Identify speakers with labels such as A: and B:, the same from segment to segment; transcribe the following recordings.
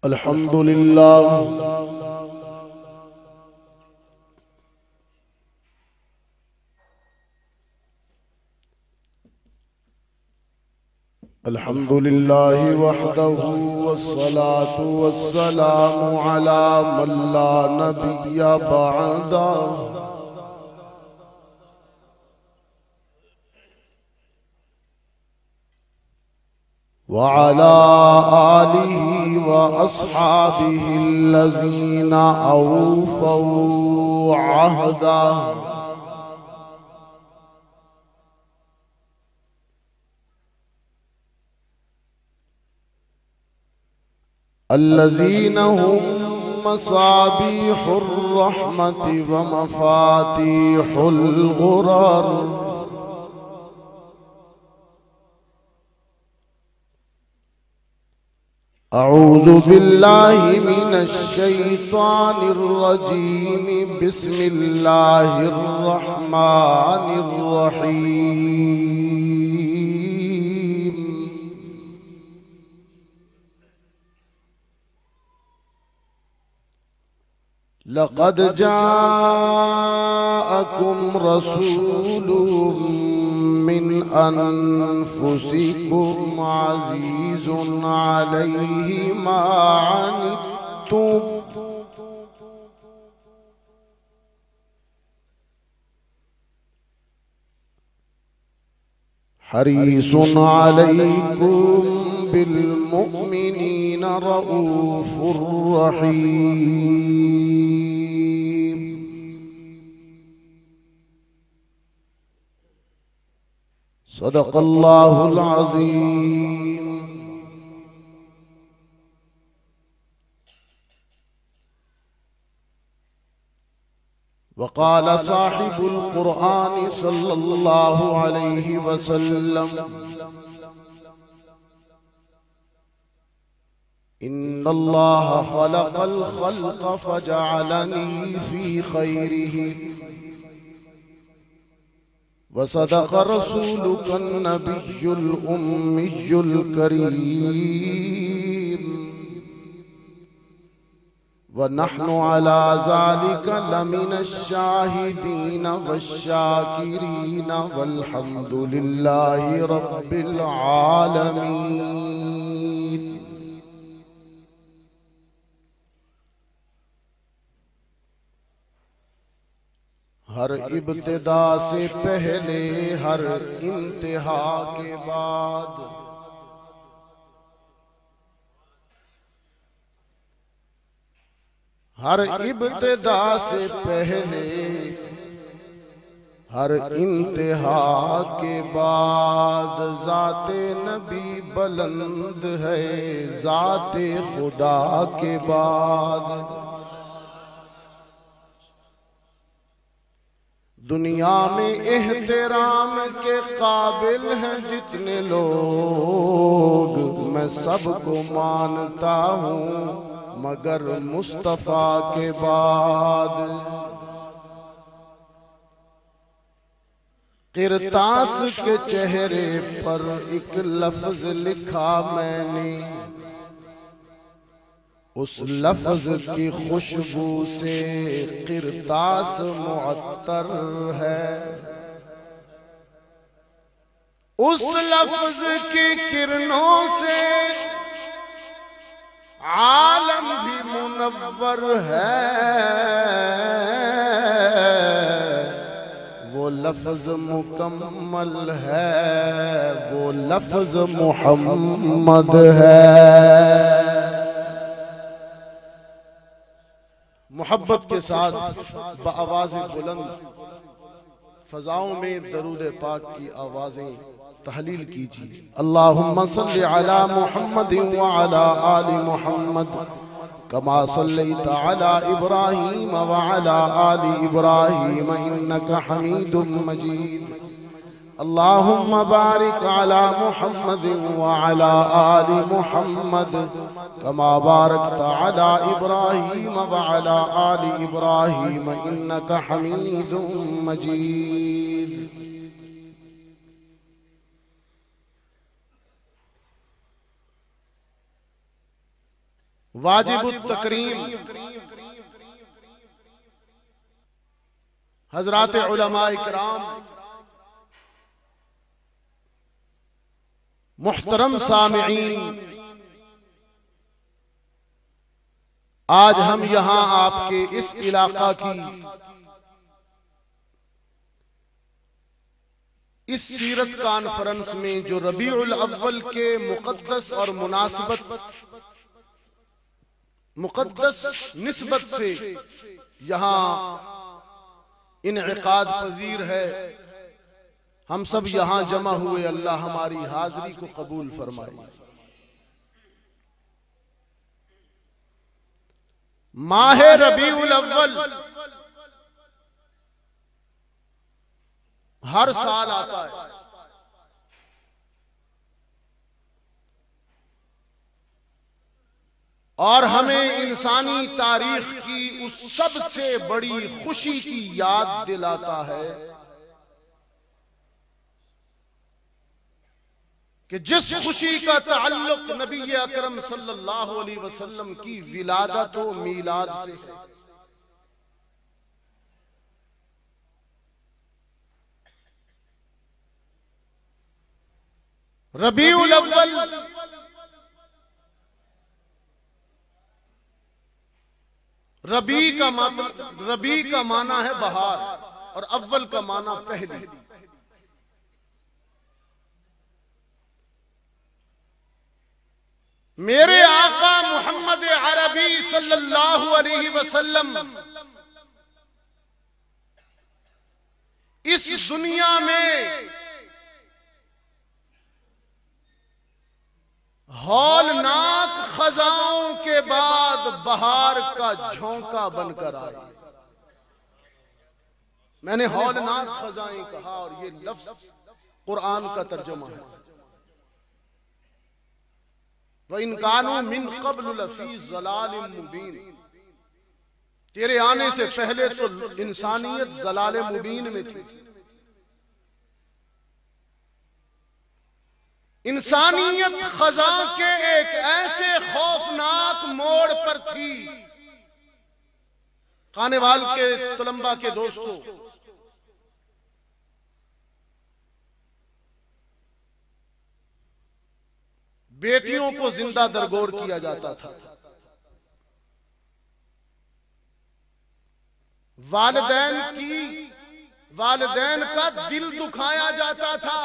A: الحمد لله الحمد لله وحده والصلاة والسلام على من لا نبي بعده وعلى آله وأصحابه الذين أوفوا عهده الذين هم مصابيح الرحمة ومفاتيح الغرر أعوذ بالله من الشيطان الرجيم بسم الله الرحمن الرحيم لقد جاءكم رسول من أنفسكم عزيز عليه ما عنتم حريص عليكم بالمؤمنين رؤوف رحيم صدق الله العظيم. وقال صاحب القرآن صلى الله عليه وسلم إن الله خلق الخلق فجعلني في خيره وصدق رسولك النبي الأمي الكريم ونحن على ذلك لمن الشاهدين والشاكرين والحمد لله رب العالمين. ہر ابتدا سے پہلے ہر انتہا کے بعد ہر ابتدا سے پہلے ہر انتہا کے بعد ذات نبی بلند ہے ذات خدا کے بعد. دنیا میں احترام کے قابل ہیں جتنے لوگ میں سب کو مانتا ہوں مگر مصطفیٰ کے بعد. قرطاس کے چہرے پر ایک لفظ لکھا میں نے اس لفظ کی خوشبو سے قرطاس معطر ہے. اس لفظ کی کرنوں سے عالم بھی منور ہے. وہ لفظ مکمل ہے وہ لفظ محمد ہے. محبت کے ساتھ بآواز بلند فضاؤں میں درود پاک کی آوازیں تحلیل کیجیے. اللہم صلی علی محمد وعلی آل محمد کما صلیت علی ابراہیم وعلی آل ابراہیم انکا حمید مجید. اللہم بارک علی محمد وعلی آل محمد کما بارکت علی ابراہیم وعلی آل ابراہیم انکا حمید مجید. واجب التکریم حضرات علماء کرام، محترم سامعین، آج ہم یہاں آپ کے اس علاقہ کی اس سیرت کانفرنس میں جو ربیع الاول کے مقدس اور مقدس نسبت سے یہاں انعقاد پذیر ہے، ہم سب یہاں جمع ہوئے، اللہ ہماری حاضری کو قبول فرمائے۔ ماہ ربیع الاول ہر سال آتا ہے، اور ہمیں انسانی تاریخ کی اس سب سے بڑی خوشی کی یاد دلاتا ہے کہ جس خوشی کا تعلق نبی اکرم صلی اللہ علیہ وسلم کی ولادت و میلاد سے ہے۔ ربیع الاول ربیع کا معنی ہے بہار، اور اول کا معنی پہلی۔ میرے آقا محمد عربی صلی اللہ علیہ وسلم اس دنیا میں ہولناک خزاؤں کے بعد بہار کا جھونکا بن کر آئے۔ میں نے ہولناک خزائیں کہا، اور یہ لفظ قرآن کا ترجمہ ہے۔ وَإِن كَانُوا مِن قَبْلُ لَفِي ضَلَالٍ مُبِينٍ، تیرے آنے سے پہلے تو انسانیت ضلال مبین میں تھی۔ انسانیت خزاں کے ایک ایسے خوفناک موڑ پر تھی۔ خانیوال کے طلباء کے دوستوں، بیٹیوں کو زندہ درگور کیا جاتا تھا، والدین کا دل دکھایا جاتا تھا،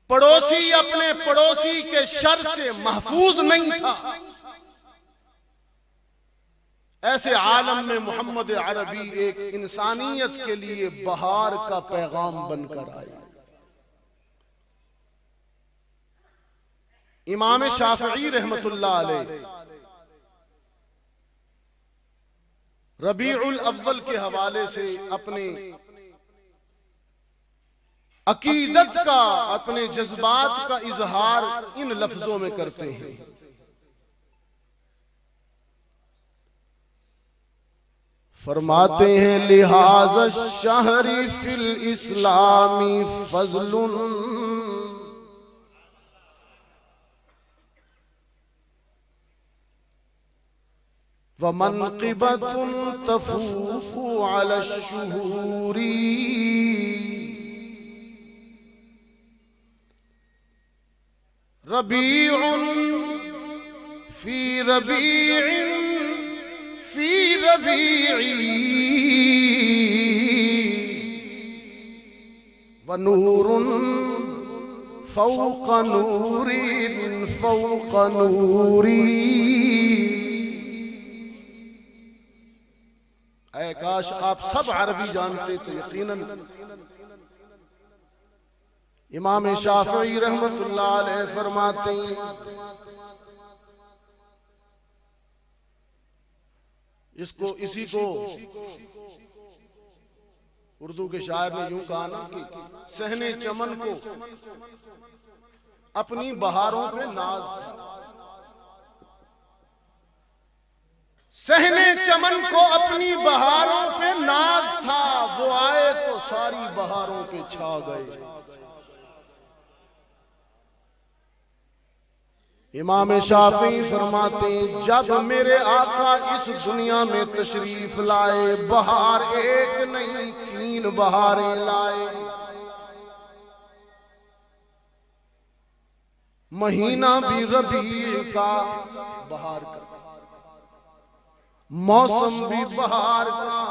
A: پڑوسی اپنے پڑوسی کے شر سے محفوظ نہیں تھا۔ ایسے عالم میں محمد عربی ایک انسانیت کے لیے بہار کا پیغام بن کر آئے۔ امام شافعی رحمت اللہ علیہ ربیع الاول کے حوالے سے اپنے عقیدت کا، اپنے جذبات کا اظہار ان لفظوں میں کرتے ہیں۔ فرماتے ہیں لحاظ الشہر فی الاسلام فضل ومنقبة تفوق على الشهور ربيع في ربيع في ربيع ونور فوق نور فوق نور۔ اے کاش آپ سب عربی جانتے تو یقیناً امام شافعی رحمت اللہ علیہ فرماتے ہیں، اسی کو اردو کے شاعر نے یوں کہا نا کہ صحن چمن کو اپنی بہاروں پہ ناز تھا، صحن چمن کو اپنی بہاروں پہ ناز تھا، وہ آئے تو ساری بہاروں پہ چھا گئے۔ امام شافعی فرماتے ہیں جب میرے آقا اس دنیا میں تشریف لائے بہار ایک نہیں 3 بہاریں لائے. مہینہ بھی ربیع کا بہار کا، موسم بھی بہار کا،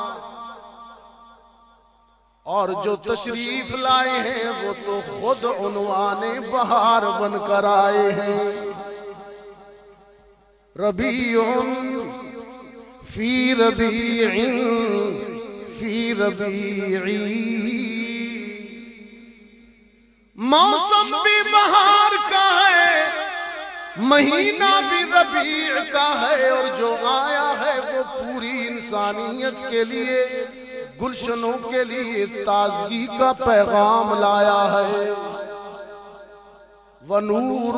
A: اور جو تشریف لائے ہیں وہ تو خود عنوان بہار بن کر آئے ہیں. ربیع فی ربیع فی ربیع، موسم بھی بہار کا ہے، مہینہ بھی ربیع کا ہے، اور جو آیا ہے وہ پوری انسانیت کے لیے، گلشنوں کے لیے تازگی کا پیغام لایا ہے. وَنُورٌ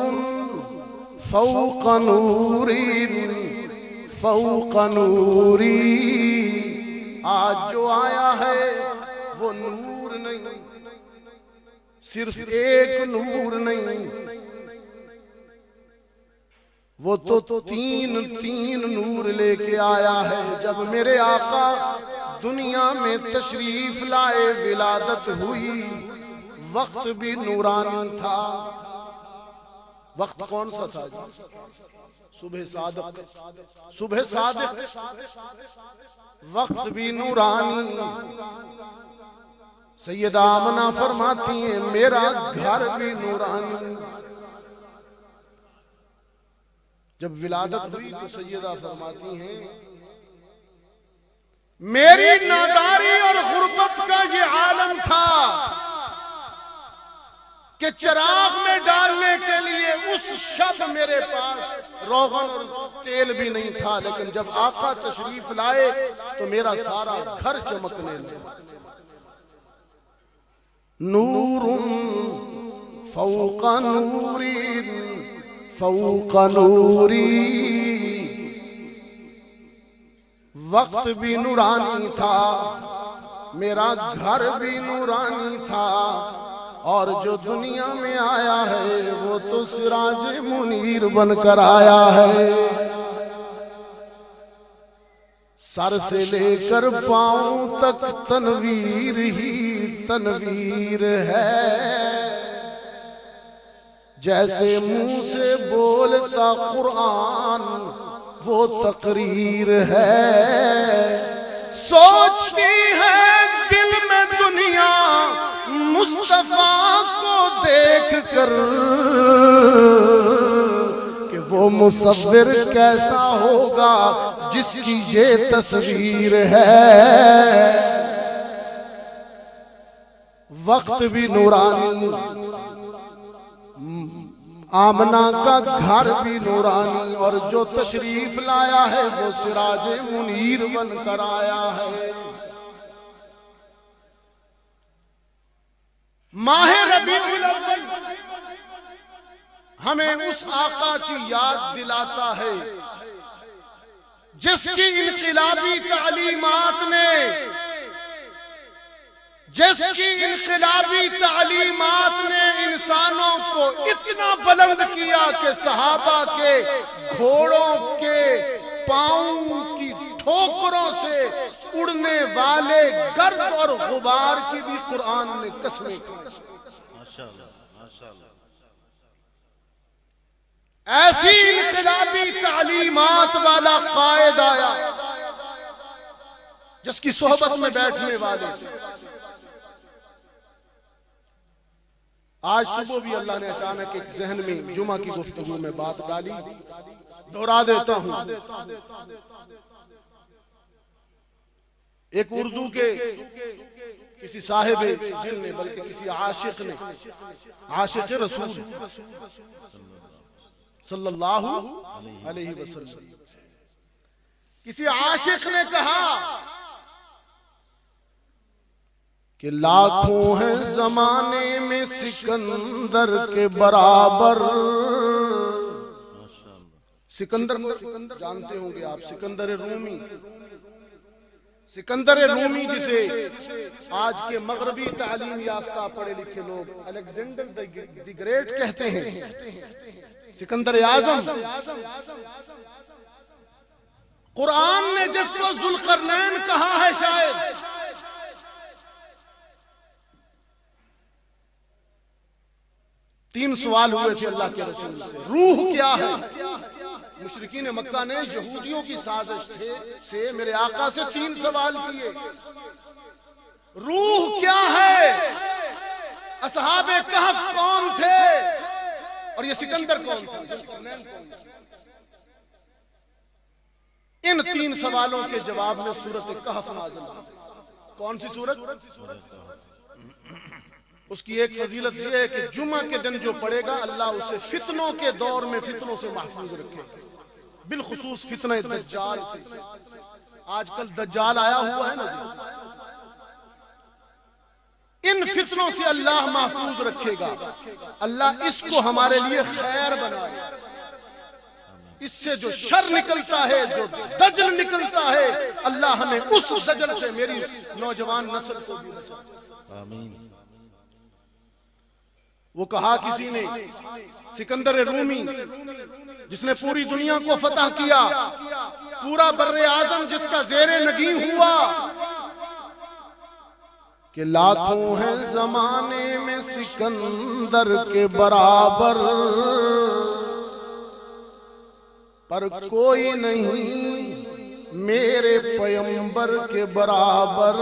A: فوق نوری فوق نوری، آج جو آیا ہے وہ نور نہیں، صرف ایک نور نہیں، وہ تو تین نور لے کے آیا ہے. جب میرے آقا دنیا میں تشریف لائے ولادت ہوئی، وقت بھی نورانی تھا. وقت کون سا تھا جی؟ صبح صادق، صبح صادق، وقت بھی نورانی. سیدہ آمنہ فرماتی ہیں میرا گھر بھی نورانی. جب ولادت ہوئی تو سیدہ فرماتی ہیں میری ناداری اور غربت کا یہ عالم تھا کہ چراغ میں ڈالنے کے لیے اس شب میرے پاس روغن اور تیل بھی نہیں تھا، لیکن جب آقا تشریف لائے تو میرا سارا گھر چمکنے لگا. نور فوق نوری فوق نوری، وقت بھی نورانی تھا، میرا گھر بھی نورانی تھا، اور جو دنیا میں آیا ہے وہ تو سراج منیر بن کر آیا ہے. سر سے لے کر پاؤں تک تنویر ہی تنویر ہے، جیسے منہ سے بولتا قرآن وہ تقریر ہے. سوچتی ہے دل میں دنیا مصطفیٰ کو دیکھ کر کہ وہ مصور کیسا ہوگا جس کی یہ تصویر ہے. وقت بھی نورانی، آمنہ کا گھر بھی نورانی، اور جو تشریف لایا ہے وہ سراج منیر بن کر آیا ہے. ماہ ربیع الاول ہمیں اس آقا کی یاد دلاتا ہے جس کی انقلابی تعلیمات نے انسانوں کو اتنا بلند کیا کہ صحابہ کے گھوڑوں کے پاؤں کی ٹھوکروں سے اڑنے والے گرد اور غبار کی بھی قرآن نے قسمیں کی. ایسی انقلابی تعلیمات والا قائد آیا جس کی صحبت میں بیٹھنے والے تھے. آج صبح بھی اللہ نے اچانک ایک ذہن میں جمعہ کی گفتگو میں بات ڈالی، دہرا دیتا ہوں. ایک اردو کے کسی صاحب دل نے، بلکہ کسی عاشق نے، عاشق رسول صلی اللہ علیہ وسلم، کسی عاشق نے کہا کہ لاکھوں ہیں زمانے میں سکندر کے برابر. سکندر جانتے ہوں گے آپ، سکندر رومی. سکندر رومی جسے آج کے مغربی تعلیم یافتہ پڑھے لکھے لوگ الیگزینڈر دی گریٹ کہتے ہیں. سکندر اعظم قرآن نے جس کو ذوالقرنین کہا ہے شاید، تین سوال ہوئے تھے اللہ کے رسول سے، روح کیا ہے؟ مشرکین مکہ نے یہودیوں کی سازش سے میرے آقا سے تین سوال کیے، روح کیا ہے، اصحاب کہف کون تھے، اور یہ سکندر کون تھا؟ ان تین سوالوں کے جواب میں سورۃ کہف نازل ہوئی۔ کون سی سورت؟ اس کی ایک فضیلت یہ ہے کہ جمعہ کے دن جو پڑھے گا اللہ اسے فتنوں کے دور میں فتنوں سے محفوظ رکھے گا، بالخصوص فتنہ دجال سے۔ آج کل دجال آیا ہوا ہے نا جی، ان فتنوں سے اللہ محفوظ رکھے گا، اللہ اس کو ہمارے لیے خیر بنائے، اس سے جو شر نکلتا ہے، جو دجل نکلتا ہے، اللہ ہمیں اس دجل سے، میری نوجوان نسل کو بھی بچائے، آمین۔ وہ کہا کسی نے، سکندر رومی جس نے پوری دنیا کو فتح کیا، پورا بر اعظم جس کا زیر نگین ہوا، کہ لاکھوں ہیں زمانے میں سکندر کے برابر، پر کوئی نہیں میرے پیغمبر کے برابر۔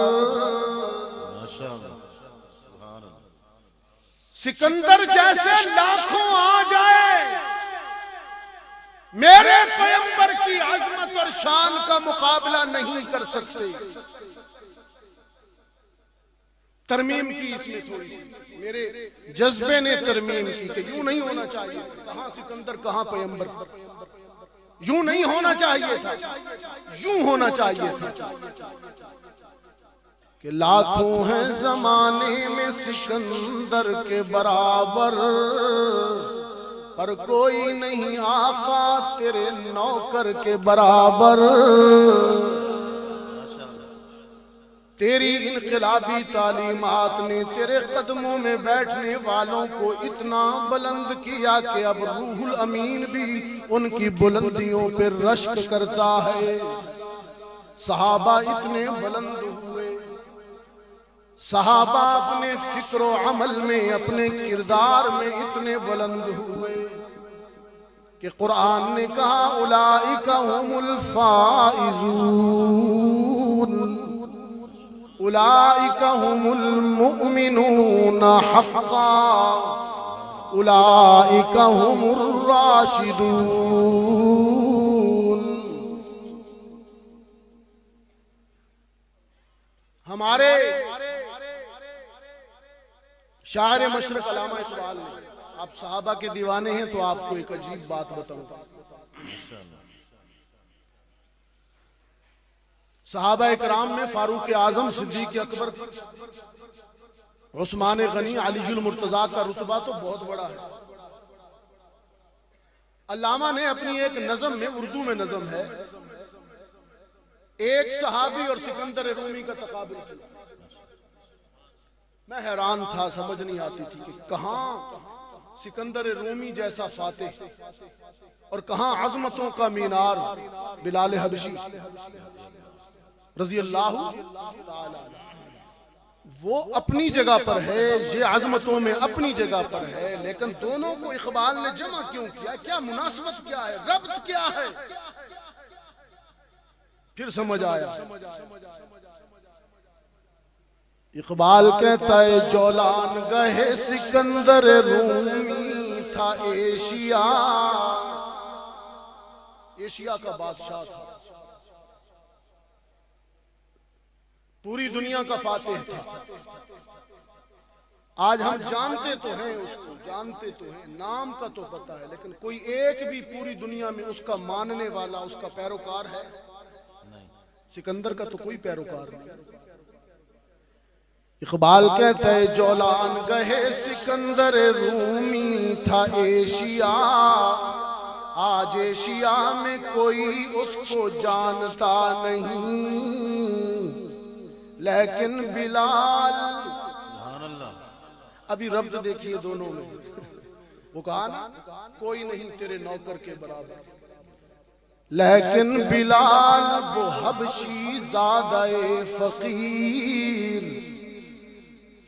A: سکندر جیسے لاکھوں آ جائے، میرے پیغمبر کی عظمت اور شان کا مقابلہ نہیں کر سکتے۔ ترمیم کی اس میں تھوڑی سی، میرے جذبے نے ترمیم کی کہ یوں نہیں ہونا چاہیے، کہاں سکندر کہاں پیغمبر، یوں نہیں ہونا چاہیے تھا، یوں ہونا چاہیے تھا کہ لاکھوں ہیں زمانے میں سکندر کے برابر، پر کوئی نہیں آقا تیرے نوکر کے برابر۔ تیری انقلابی تعلیمات نے تیرے قدموں میں بیٹھنے والوں کو اتنا بلند کیا کہ اب روح الامین بھی ان کی بلندیوں پر رشک کرتا ہے۔ صحابہ اتنے بلند ہوئے، صحابہ اپنے فکر و عمل میں، اپنے کردار میں اتنے بلند ہوئے کہ قرآن نے کہا اولئک هم الفائزون، اولئک هم المؤمنون حقا، اولئک هم الراشدون۔ ہمارے شاعر مشرق علامہ اقبال نے، آپ صحابہ کے دیوانے ہیں تو آپ کو ایک عجیب بات بتاؤں گا۔ صحابہ اکرام میں فاروق اعظم، صدیق اکبر، عثمان غنی، علی المرتضیٰ کا رتبہ تو بہت بڑا ہے۔ علامہ نے اپنی ایک نظم میں، اردو میں نظم ہے، ایک صحابی اور سکندر رومی کا تقابل کیا۔ میں حیران تھا، سمجھ نہیں آتی تھی کہ کہاں سکندر رومی جیسا فاتح اور کہاں عظمتوں کا مینار بلال حبشی رضی اللہ تعالی۔ وہ اپنی جگہ پر ہے، یہ عظمتوں میں اپنی جگہ پر ہے، لیکن دونوں کو اقبال نے جمع کیوں کیا؟ کیا مناسبت کیا ہے، ربط کیا ہے؟ پھر سمجھ آیا۔ اقبال کہتا ہے جولان گہے سکندر رومی تھا ایشیا، ایشیا کا بادشاہ تھا، پوری دنیا کا فاتح تھا۔ آج ہم جانتے تو ہیں اس کو، جانتے تو ہیں، نام کا تو پتہ ہے، لیکن کوئی ایک بھی پوری دنیا میں اس کا ماننے والا، اس کا پیروکار ہے؟ سکندر کا تو کوئی پیروکار نہیں۔ اقبال کہتا ہے جولان گہے سکندر رومی تھا ایشیا، آج ایشیا میں کوئی اس کو جانتا نہیں، لیکن بلال، ابھی ربط دیکھیے دونوں میں، وہ کہا نا کوئی نہیں تیرے نوکر کے برابر، لیکن بلال وہ حبشی زادہ فقیر،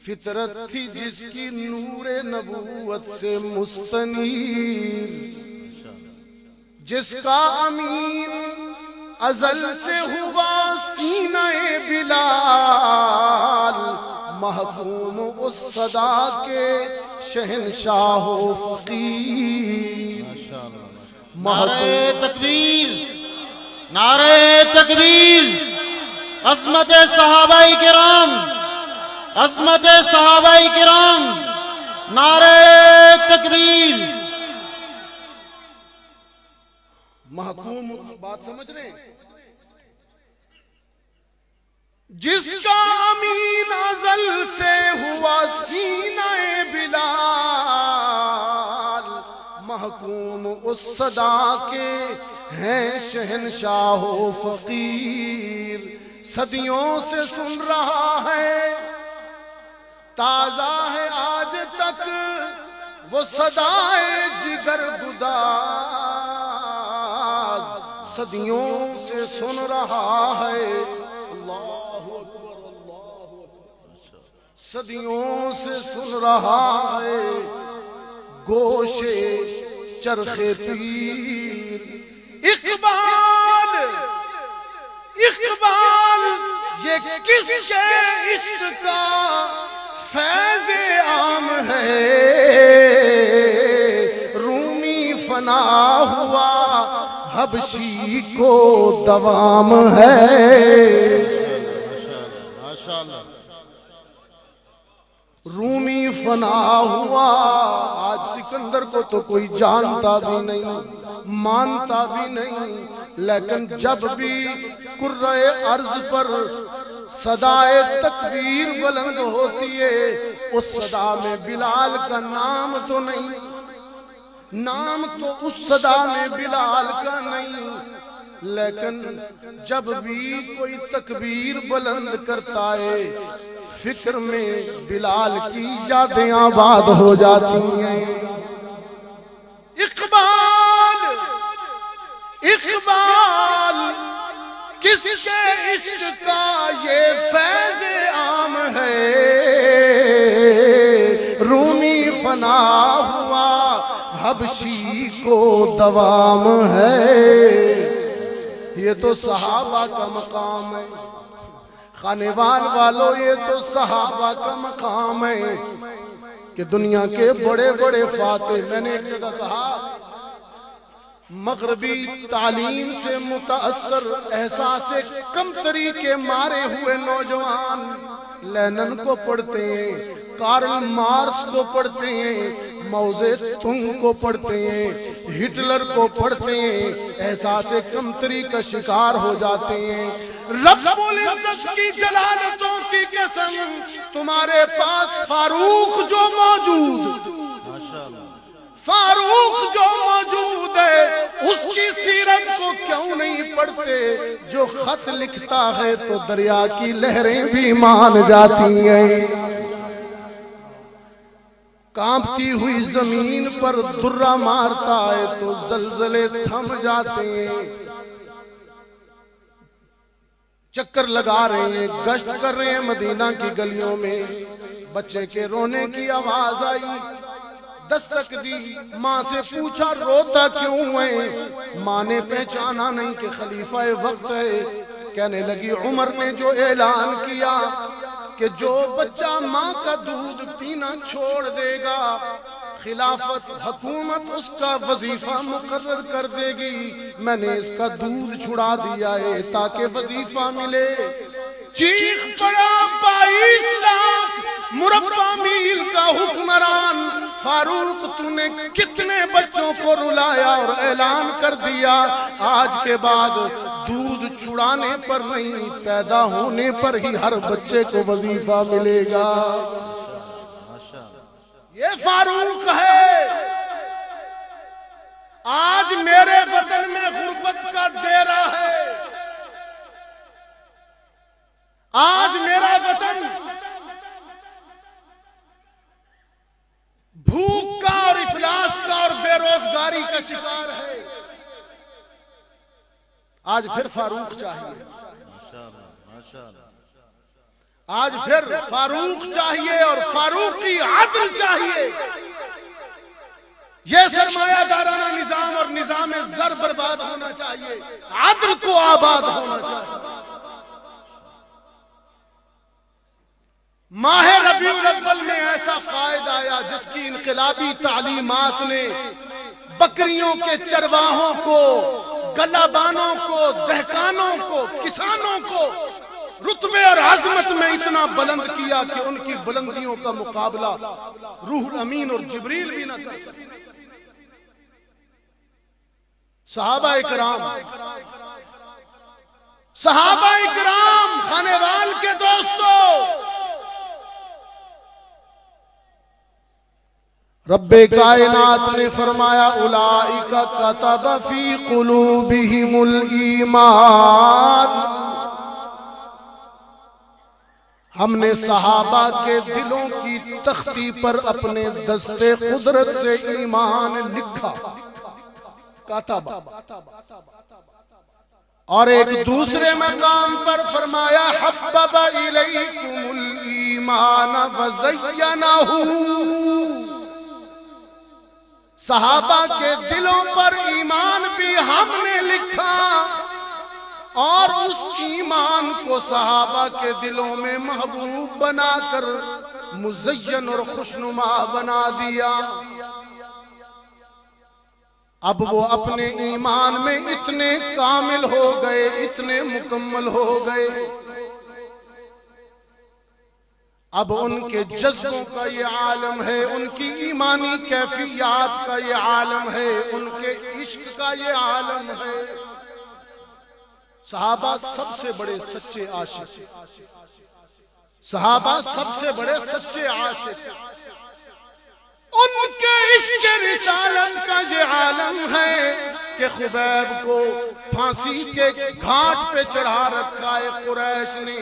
A: فطرت تھی جس کی نور نبوت سے مستنیر، جس کا امین ازل سے ہوا سینہ بلال، محکوم اس صدا کے شہنشاہ و فقیر۔
B: نعرہ تکبیر، نعرہ تکبیر، عظمت صحابہ کرام، عظمت صحابہ کرام، نعرہ تکبیر۔
A: محکوم بات سمجھ رہے ہیں؟ جس کا امین ازل سے ہوا سینہ بلال، محکوم اس صدا کے ہیں شہنشاہ و فقیر، صدیوں سے سن رہا ہے، تازہ ہے آج تک وہ صدائے جگر گداز، صدیوں سے سن رہا ہے، اللہ اکبر اللہ اکبر، صدیوں سے سن رہا ہے گوشے چرخ پیر۔ اقبال اقبال یہ کس کے عشق کا فیض عام ہے، رومی فنا ہوا حبشی کو دوام ہے۔ رومی فنا ہوا، آج سکندر کو تو کوئی جانتا بھی نہیں، مانتا بھی نہیں، لیکن جب بھی کرۂ ارض پر صدائے تکبیر بلند ہوتی ہے، اس صدا میں بلال کا نام تو نہیں، نام تو اس صدا میں بلال کا نہیں، لیکن جب بھی کوئی تکبیر بلند کرتا ہے، فکر میں بلال کی یادیں آباد ہو جاتی ہیں۔ اقبال اقبال کس کے عشق کا یہ فیض عام ہے، رومی فنا ہوا حبشی کو دوام ہے۔ یہ تو صحابہ کا مقام ہے، خانوان والوں یہ تو صحابہ کا مقام ہے کہ دنیا کے بڑے بڑے فاتح، میں نے ایک جگہ کہا مغربی تعلیم سے متاثر احساس کمتری کے مارے ہوئے نوجوان لینن کو پڑھتے ہیں، کارل مارکس کو پڑھتے ہیں، ماؤ زے تونگ کو پڑھتے ہیں، ہٹلر کو پڑھتے ہیں، احساس کمتری کا شکار ہو جاتے ہیں۔ رب العزت کی جلالتوں کی قسم، تمہارے پاس فاروق جو موجود، فاروق جو موجود ہے، اس کی سیرت کو کیوں نہیں پڑھتے؟ جو خط لکھتا ہے تو دریا کی لہریں بھی مان جاتی ہیں، کانپتی ہوئی زمین پر درہ مارتا ہے تو زلزلے تھم جاتے ہیں۔ چکر لگا رہے ہیں، گشت کر رہے ہیں مدینہ کی گلیوں میں، بچے کے رونے کی آواز آئی، دستک دی، ماں سے پوچھا روتا کیوں ہے؟ ماں نے پہچانا نہیں کہ خلیفہ وقت ہے۔ کہنے لگی عمر نے جو اعلان کیا کہ جو بچہ ماں کا دودھ پینا چھوڑ دے گا، خلافت حکومت اس کا وظیفہ مقرر کر دے گی، میں نے اس کا دودھ چھڑا دیا ہے تاکہ وظیفہ ملے۔ چیخ پڑا 22 لاکھ مربع میل کا حکمران، فاروق تو نے کتنے بچوں کو رلایا اور اعلان کر دیا آج کے بعد دودھ چھڑانے پر نہیں، پیدا ہونے پر ہی ہر بچے کو وظیفہ ملے گا۔ یہ فاروق ہے۔ آج میرے وطن میں غربت کا ڈیرا ہے، آج میرا وطن بھوک کا اور افلاس کا شکار ہے، آج پھر فاروق چاہیے، آج پھر فاروق چاہیے اور فاروقی عدل چاہیے۔ یہ سرمایہ دارانہ نظام اور نظام زر برباد ہونا چاہیے، عدل کو آباد ہونا چاہیے۔ ماہ ربیع الاول میں ایسا قائد آیا جس کی انقلابی تعلیمات نے بکریوں کے چرواہوں کو، گلابانوں کو، دہقانوں کو، کسانوں کو رتبے اور عظمت میں اتنا بلند کیا کہ ان کی بلندیوں کا مقابلہ روح الامین اور جبریل بھی نہ کر سکے۔ صحابہ اکرام خانے وال کے دوستوں، رب کائنات نے فرمایا اولئک کتب فی قلوبہم الایمان، ہم نے صحابہ کے دلوں کی تختی پر اپنے دستے قدرت سے ایمان لکھا، کتب۔ اور ایک دوسرے مقام پر فرمایا حبب الیکم الایمان وزینہ، صحابہ کے دلوں پر ایمان بھی ہم نے لکھا اور اس ایمان کو صحابہ کے دلوں میں محبوب بنا کر مزین اور خوشنما بنا دیا۔ اب وہ اپنے ایمان میں اتنے کامل ہو گئے، اتنے مکمل ہو گئے، اب ان کے جذبوں کا یہ عالم ہے، ان کی ایمانی کیفیات کا یہ عالم ہے، ان کے عشق کا یہ عالم ہے۔ صحابہ سب سے بڑے سچے عاشق، صحابہ سب سے بڑے سچے عاشق، ان کے عشق رسالت کا یہ عالم ہے کہ خبیب کو پھانسی کے گھاٹ پہ چڑھا رکھا ہے قریش نے،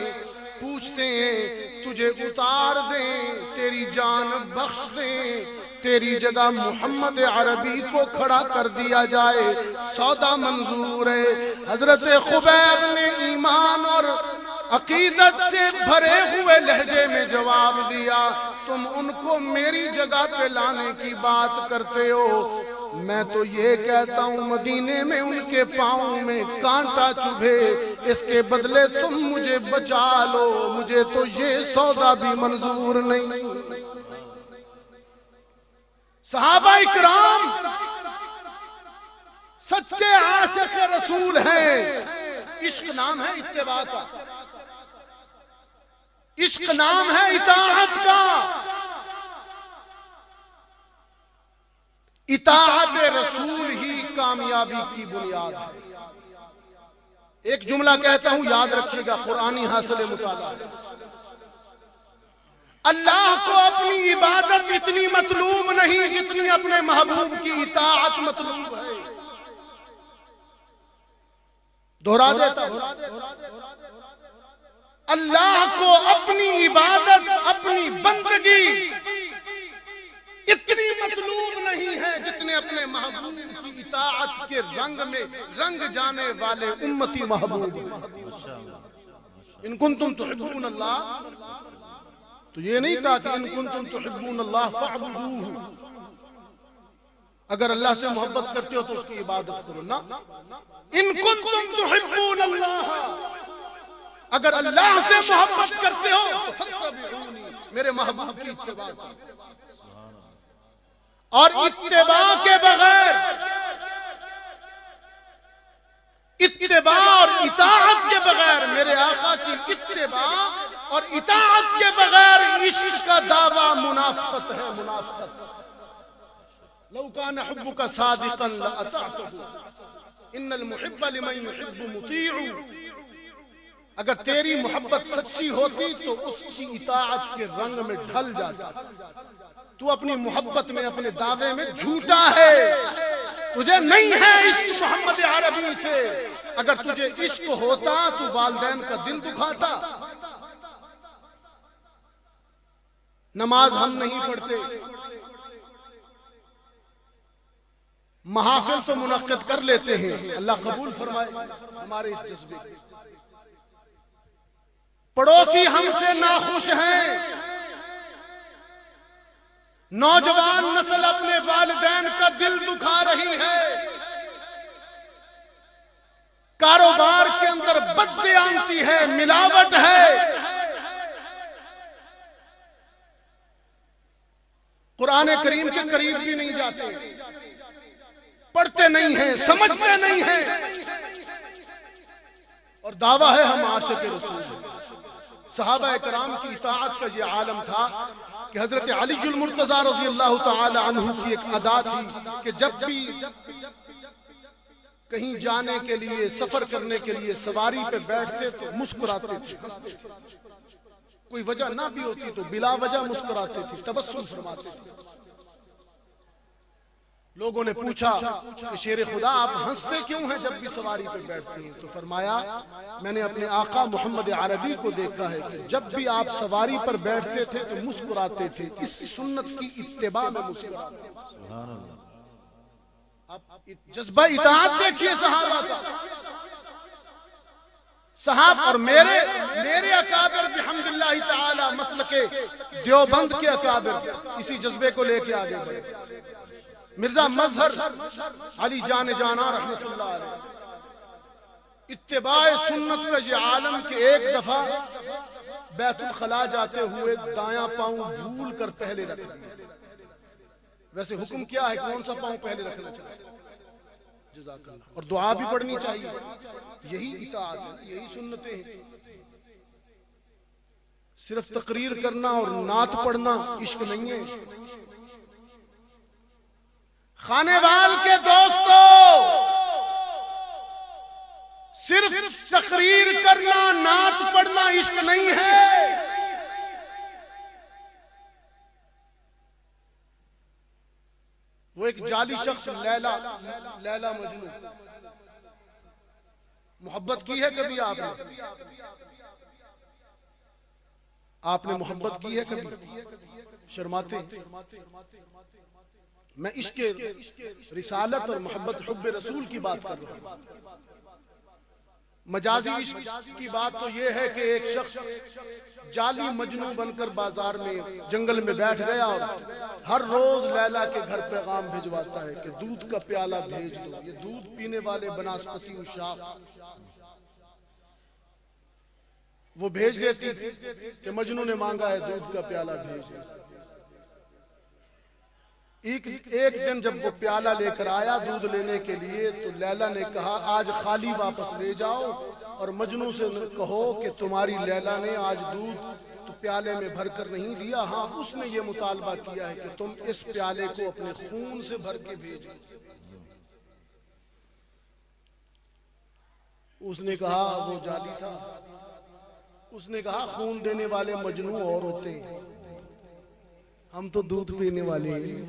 A: پوچھتے ہیں تجھے اتار دیں، تیری جان بخش دیں، تیری جگہ محمد عربی کو کھڑا کر دیا جائے، سودا منظور ہے۔ حضرت خبیب نے ایمان اور عقیدت سے بھرے ہوئے لہجے میں جواب دیا، تم ان کو میری جگہ پہ لانے کی بات کرتے ہو، میں تو یہ کہتا ہوں مدینے میں ان کے پاؤں میں کانٹا چبھے، اس کے بدلے تم مجھے بچا لو، مجھے تو یہ سودا بھی منظور نہیں۔ صحابہ اکرام سچے عاشق رسول ہیں۔ عشق نام ہے اتباع کا، عشق نام ہے اطاعت کا، اطاعت رسول ہی کامیابی کی بنیاد ہے۔ ایک جملہ کہتا ہوں یاد رکھیے گا، قرآنی حاصل مطالعہ ہے۔ اللہ کو اپنی عبادت اتنی مطلوب نہیں جتنی اپنے محبوب کی اطاعت مطلوب ہے۔ دہرا دیتا ہوں، اللہ کو اپنی عبادت، اپنی بندگی اتنی مطلوب نہیں ہے جتنے اپنے محبوب کی اطاعت کے رنگ میں رنگ جانے والے امتی محبوب۔ ان کنتم تحبون اللہ، تو یہ نہیں کہا کہ ان کنتم تحبون اللہ فاعبدوہ، اگر اللہ سے محبت کرتے ہو تو اس کی عبادت کرو، نا، ان کنتم تحبون اللہ، اگر اللہ سے محبت کرتے ہو تو فاتبعونی، میرے محبوب کی اتباع کرو۔ اور اتباع کے بغیر، اتباع اور اطاعت کے بغیر، میرے آقا کی اتباع اور اطاعت کے بغیر عشق کا دعویٰ منافقت ہے، منافقت۔ لو کان حبک صادقا لأطعته، ان المحب لمن يحب مطیع، اگر تیری محبت سچی ہوتی تو اس کی اطاعت کے رنگ میں ڈھل جاتا۔ تو اپنی محبت میں، اپنے دعوے میں جھوٹا ہے، تجھے نہیں ہے عشق محمد عربی سے۔ اگر تجھے عشق ہوتا تو والدین کا دل دکھاتا۔ نماز ہم نہیں پڑھتے، محافل تو منعقد کر لیتے ہیں، اللہ قبول فرمائے ہمارے اس جذبے کو۔ پڑوسی ہم سے ناخوش ہیں، نوجوان نسل اپنے والدین کا دل دکھا رہی ہے، کاروبار کے اندر بددیانتی ہے، ملاوٹ ہے، قرآن کریم کے قریب بھی نہیں جاتے، پڑھتے نہیں ہیں، سمجھتے نہیں ہیں، اور دعویٰ ہے ہم عاشق رسول ہیں۔ صحابہ کرام کی اطاعت کا یہ عالم تھا کہ حضرت علی المرتضی رضی اللہ تعالی عنہ کی ایک ادا تھی کہ جب بھی کہیں جانے کے لیے، سفر کرنے کے لیے سواری پہ بیٹھتے تو مسکراتے تھے، کوئی وجہ نہ بھی ہوتی تو بلا وجہ مسکراتے تھے، تبسم فرماتے تھے۔ لوگوں نے پوچھا کہ شیر خدا آپ ہنستے کیوں ہیں جب بھی سواری پہ بیٹھتے ہیں؟ تو فرمایا میں نے اپنے آقا محمد عربی کو دیکھا ہے کہ جب بھی آپ سواری پر بیٹھتے تھے تو مسکراتے تھے، اس سنت کی اتباع میں مسکراتے تھے۔ سبحان اللہ۔ اب جذبہ اطاعت دیکھیے صحابہ کا۔ صحاب اور میرے اکابر بحمداللہ تعالی مسلک دیوبند کے اکابر اسی جذبے کو لے کے آگے بڑھے۔ مرزا مظہر علی جان جانا رحمت اللہ علیہ اتباع سنت کا یہ عالم کہ ایک دفعہ بیت الخلا جاتے ہوئے دایاں پاؤں بھول کر پہلے رکھ دیا۔ ویسے حکم کیا ہے کون سا پاؤں پہلے رکھنا چاہیے؟ جزاک اللہ۔ اور دعا بھی پڑھنی چاہیے، یہی اطاعت ہے، یہی سنتیں ہیں۔ صرف تقریر کرنا اور نعت پڑھنا عشق نہیں ہے۔ خانے وال کے دوستو، صرف تقریر کرنا نعت پڑھنا عشق نہیں ہے۔ وہ ایک جعلی شخص لیلا مجنون، محبت کی ہے کبھی آپ نے محبت کی ہے کبھی؟ شرماتے میں عشق رسالت اور محبت حب رسول کی بات کر رہا ہوں۔ مجازی عشق کی بات تو یہ ہے کہ ایک شخص جعلی مجنون بن کر بازار میں جنگل میں بیٹھ گیا اور ہر روز لیلا کے گھر پیغام بھجواتا ہے کہ دودھ کا پیالہ بھیج دو، یہ دودھ پینے والے بناسپتی اشاق وہ بھیج دیتی کہ مجنون نے مانگا ہے دودھ کا پیالہ بھیج دو۔ ایک دن جب وہ پیالہ لے کر آیا دودھ لینے کے لیے تو لیلا نے کہا آج خالی واپس لے جاؤ اور مجنوں سے کہو کہ تمہاری لیلا نے آج دودھ تو پیالے میں بھر کر نہیں دیا، ہاں اس نے یہ مطالبہ کیا ہے کہ تم اس پیالے کو اپنے خون سے بھر کے بھیجو۔ اس نے کہا وہ جعلی تھا، اس نے کہا خون دینے والے مجنوں اور ہوتے ہیں، ہم تو دودھ پینے والے ہیں۔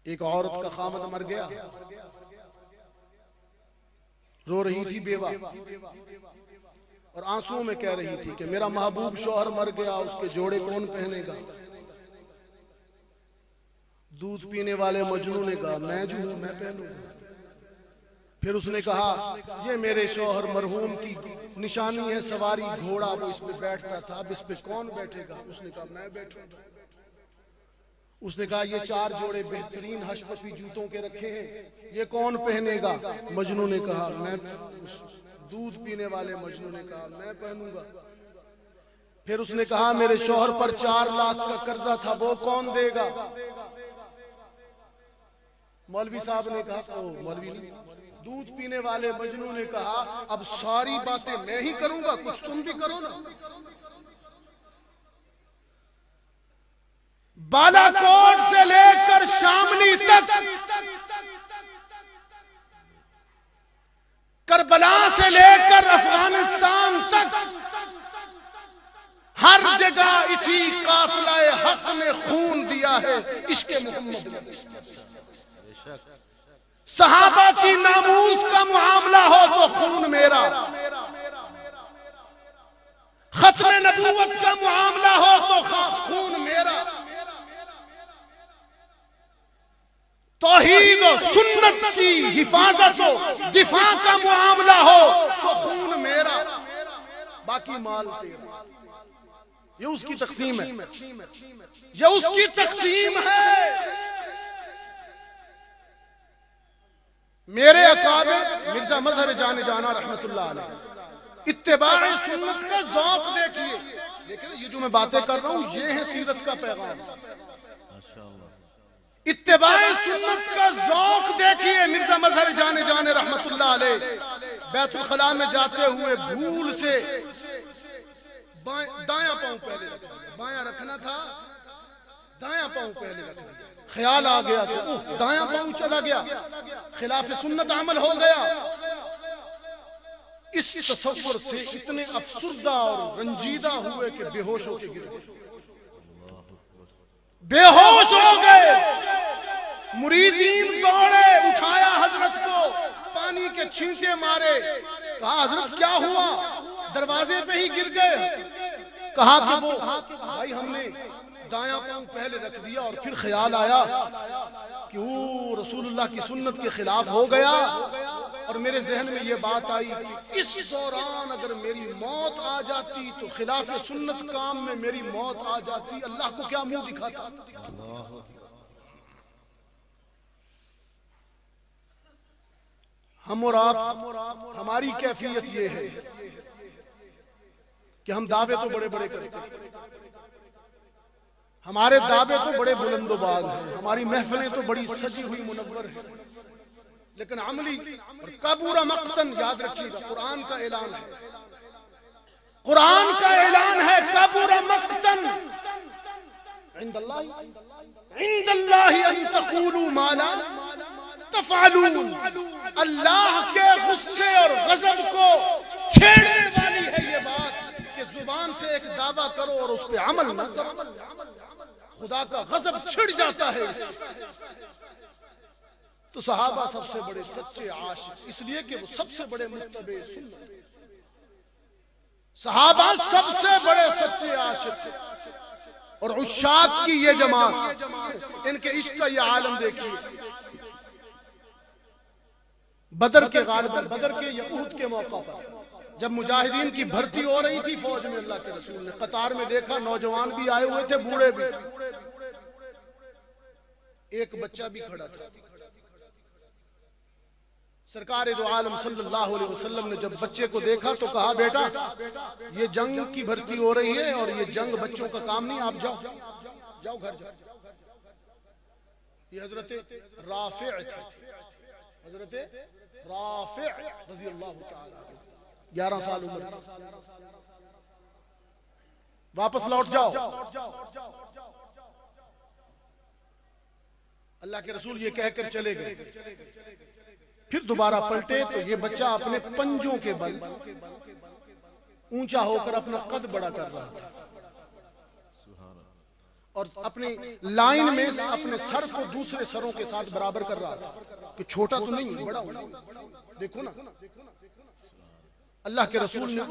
A: ایک عورت کا خامد مر گیا، رو رہی تھی بیوہ اور آنسوں میں کہہ رہی تھی کہ میرا محبوب شوہر مر گیا، اس کے جوڑے کون پہنے گا؟ دودھ پینے والے مجنوں نے کہا میں جو ہوں میں پہنوں گا۔ پھر اس نے کہا یہ میرے شوہر مرحوم کی نشانی ہے سواری گھوڑا، وہ اس پہ بیٹھتا تھا، اب اس پہ کون بیٹھے گا؟ اس نے کہا میں بیٹھوں گا۔ اس نے کہا یہ 4 جوڑے بہترین حشپتی جوتوں کے رکھے ہیں، یہ کون پہنے گا؟ مجنوں نے کہا میں، دودھ پینے والے مجنوں نے کہا میں پہنوں گا۔ پھر اس نے کہا میرے شوہر پر 4 لاکھ کا قرضہ تھا، وہ کون دے گا؟ مولوی صاحب نے کہا مولوی نہیں، دودھ پینے والے مجنوں نے کہا اب ساری باتیں میں ہی کروں گا، کچھ تم بھی کرو نا۔ بالا کوٹ سے لے کر شاملی تک، کربلا سے لے کر افغانستان تک، ہر جگہ اسی قافلہ حق نے خون دیا ہے عشق محمد نے۔ صحابہ کی ناموس کا معاملہ ہو تو خون میرا، ختم نبوت کا معاملہ ہو تو خون میرا، توحید و سنت کی حفاظت و دفاع کا معاملہ ہو تو خون میرا، باقی مال تیرا۔ یہ اس کی تقسیم ہے، یہ اس کی تقسیم ہے۔ میرے اکابر مرزا مظہر جان جانا رحمت اللہ علیہ، اتباع سنت کا ذوق دیکھیے۔ لیکن یہ جو میں باتیں کر رہا ہوں یہ ہے سیرت کا پیغام۔ اتباع سنت کا ذوق دیکھیے۔ مرزا مظہر جان جان رحمت اللہ علیہ بیت الخلاء میں جاتے ہوئے بھول سے دایاں پاؤں پہلے رکھ دیا، بایاں رکھنا تھا، دایاں پاؤں پہلے رکھ دیا۔ خیال آ گیا کہ دایاں پاؤں چلا گیا، خلاف سنت عمل ہو گیا۔ اس تصور سے اتنے افسردہ اور رنجیدہ ہوئے کہ بے ہوش ہو کے گر گئے، بے ہوش ہو گئے۔ مریدین دوڑے، اٹھایا حضرت کو، پانی کے چھینٹے مارے، کہا حضرت کیا ہوا؟ دروازے پہ ہی گر گئے۔ کہا کہ وہ بھائی ہم نے دایاں پاؤں پہلے رکھ دیا اور پھر خیال آیا کہ وہ رسول اللہ کی سنت کے خلاف ہو گیا، اور میرے ذہن میں یہ بات آئی کہ اس دوران اگر میری موت آ جاتی تو خلاف سنت کام میں میری موت آ جاتی، اللہ کو کیا منہ دکھاتا۔ ہم اور آپ، ہماری کیفیت یہ ہے کہ ہم دعوے تو بڑے بڑے کرتے ہیں، ہمارے دعوے تو بڑے بلند و باز ہیں، ہماری محفلیں تو بڑی سجی ہوئی منور ہیں، لیکن عملی اور کبورا مقتن، یاد رکھیے گا قرآن کا اعلان ہے، قرآن کا اعلان ہے کبورا مقتن عند اللہ ان تقولوا ما لا تفعلون۔ اللہ کے غصے اور غضب کو چھیڑنے والی ہے یہ بات کہ زبان سے ایک دعویٰ کرو اور اس پہ عمل نہ کرو۔ خدا کا غضب چھڑ جاتا ہے اس سے۔ تو صحابہ سب سے بڑے سچے عاشق، اس لیے کہ وہ سب سے بڑے متبع سنت، صحابہ سب سے بڑے سچے عاشق، اور عشاق کی یہ جماعت، ان کے عشق کا یہ عالم دیکھیے۔ بدر کے غالباً بدر کے یا احد کے موقع پر جب مجاہدین کی بھرتی ہو رہی تھی فوج میں، اللہ کے رسول نے قطار میں دیکھا نوجوان بھی آئے ہوئے تھے، بوڑھے بھی، ایک بچہ بھی کھڑا تھا۔ سرکار دو عالم صلی اللہ علیہ وسلم نے جب بچے کو دیکھا تو کہا بیٹا یہ جنگ کی بھرتی ہو رہی ہے اور یہ جنگ بچوں کا کام نہیں، آپ جاؤ جاؤ گھر جاؤ۔ یہ حضرت رافع تھے، حضرت رافع رضی اللہ تعالی 11 سال عمر، واپس لوٹ جاؤ۔ اللہ کے رسول یہ کہہ کر چلے گئے، پھر دوبارہ پلٹے تو یہ بچہ اپنے پنجوں کے بل اونچا ہو کر اپنا قد بڑا کر رہا تھا، اور اپنی لائن میں اپنے سر کو دوسرے سروں کے ساتھ برابر کر رہا تھا کہ چھوٹا تو نہیں بڑا ہو۔ دیکھو نا، اللہ کے رسول نے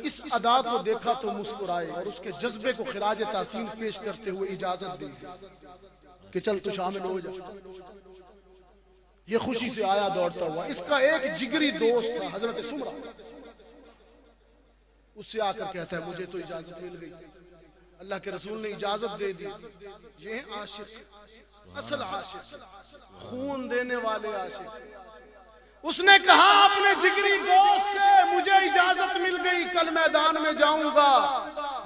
A: اس ادا کو دیکھا تو مسکرائے اور اس کے جذبے کو خراج تحسین پیش کرتے ہوئے اجازت دی کہ چل تو شامل ہو جا۔ یہ خوشی سے آیا دوڑتا ہوا۔ اس کا ایک جگری دوست تھا حضرت سمرہ، اس سے آ کر کہتا ہے مجھے تو اجازت مل گئی، اللہ کے رسول نے اجازت دے دی۔ یہ عاشق، اصل عاشق، خون دینے والے عاشق۔ اس نے کہا اپنے جگری دوست سے مجھے اجازت مل گئی، کل میدان میں جاؤں گا،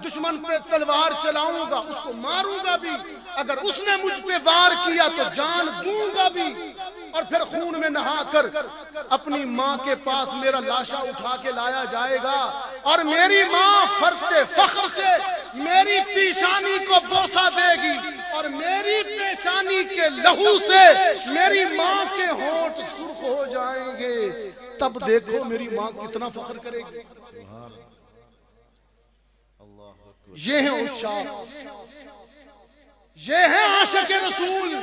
A: دشمن پہ تلوار چلاؤں گا، اس کو ماروں گا بھی، اگر اس نے مجھ پہ وار کیا تو جان دوں گا بھی، اور پھر خون میں نہا کر اپنی ماں کے پاس میرا لاشا اٹھا کے لایا جائے گا، اور میری ماں فرط فخر سے میری پیشانی کو بوسہ دے گی، اور میری پیشانی کے لہو سے میری ماں کے ہونٹ سرخ ہو جائیں گے، تب دیکھو میری ماں کتنا فخر کرے گی۔ یہ ہیں عشاق، یہ ہیں عاشق رسول۔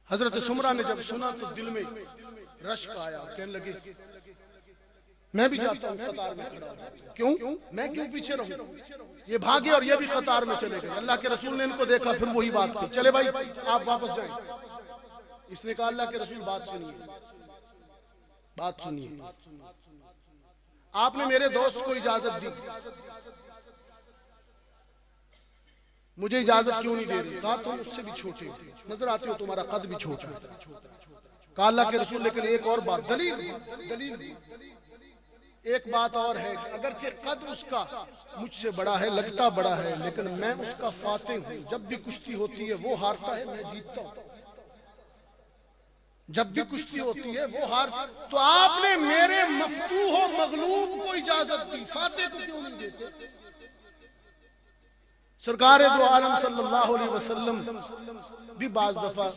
A: حضرت سمرہ نے جب سنا تو دل میں رشک آیا، کہنے لگے میں بھی جاتا ہوں قطار میں کھڑا ہو جاتا ہوں. کیوں؟ میں کیوں پیچھے رہوں؟ یہ بھاگے اور یہ بھی قطار میں چلے گئے. اللہ کے رسول نے ان کو دیکھا، پھر وہی بات کی، چلے بھائی آپ واپس جائیں. اس نے کہا اللہ کے رسول بات سنیے، بات سنیے. آپ نے میرے دوست کو اجازت دی، مجھے اجازت کیوں نہیں دے رہی؟ کہا تم اس سے بھی چھوٹے ہو، نظر آتے ہو، تمہارا قد بھی چھوٹا ہے. کہا اللہ کے رسول لیکن ایک اور بات، دلیل ایک بات اور ہے، اگرچہ قد اس کا مجھ سے بڑا ہے، لگتا بڑا ہے، لیکن میں اس کا فاتح ہوں. جب بھی کشتی ہوتی ہے وہ ہارتا ہے، میں جیتتا ہوں. جب بھی کشتی ہوتی ہے وہ ہار. تو آپ نے میرے مفتوح و مغلوب کو اجازت دی، فاتح کو کیوں نہیں دیتے؟ سرکار دو عالم صلی اللہ علیہ وسلم بھی بعض دفعہ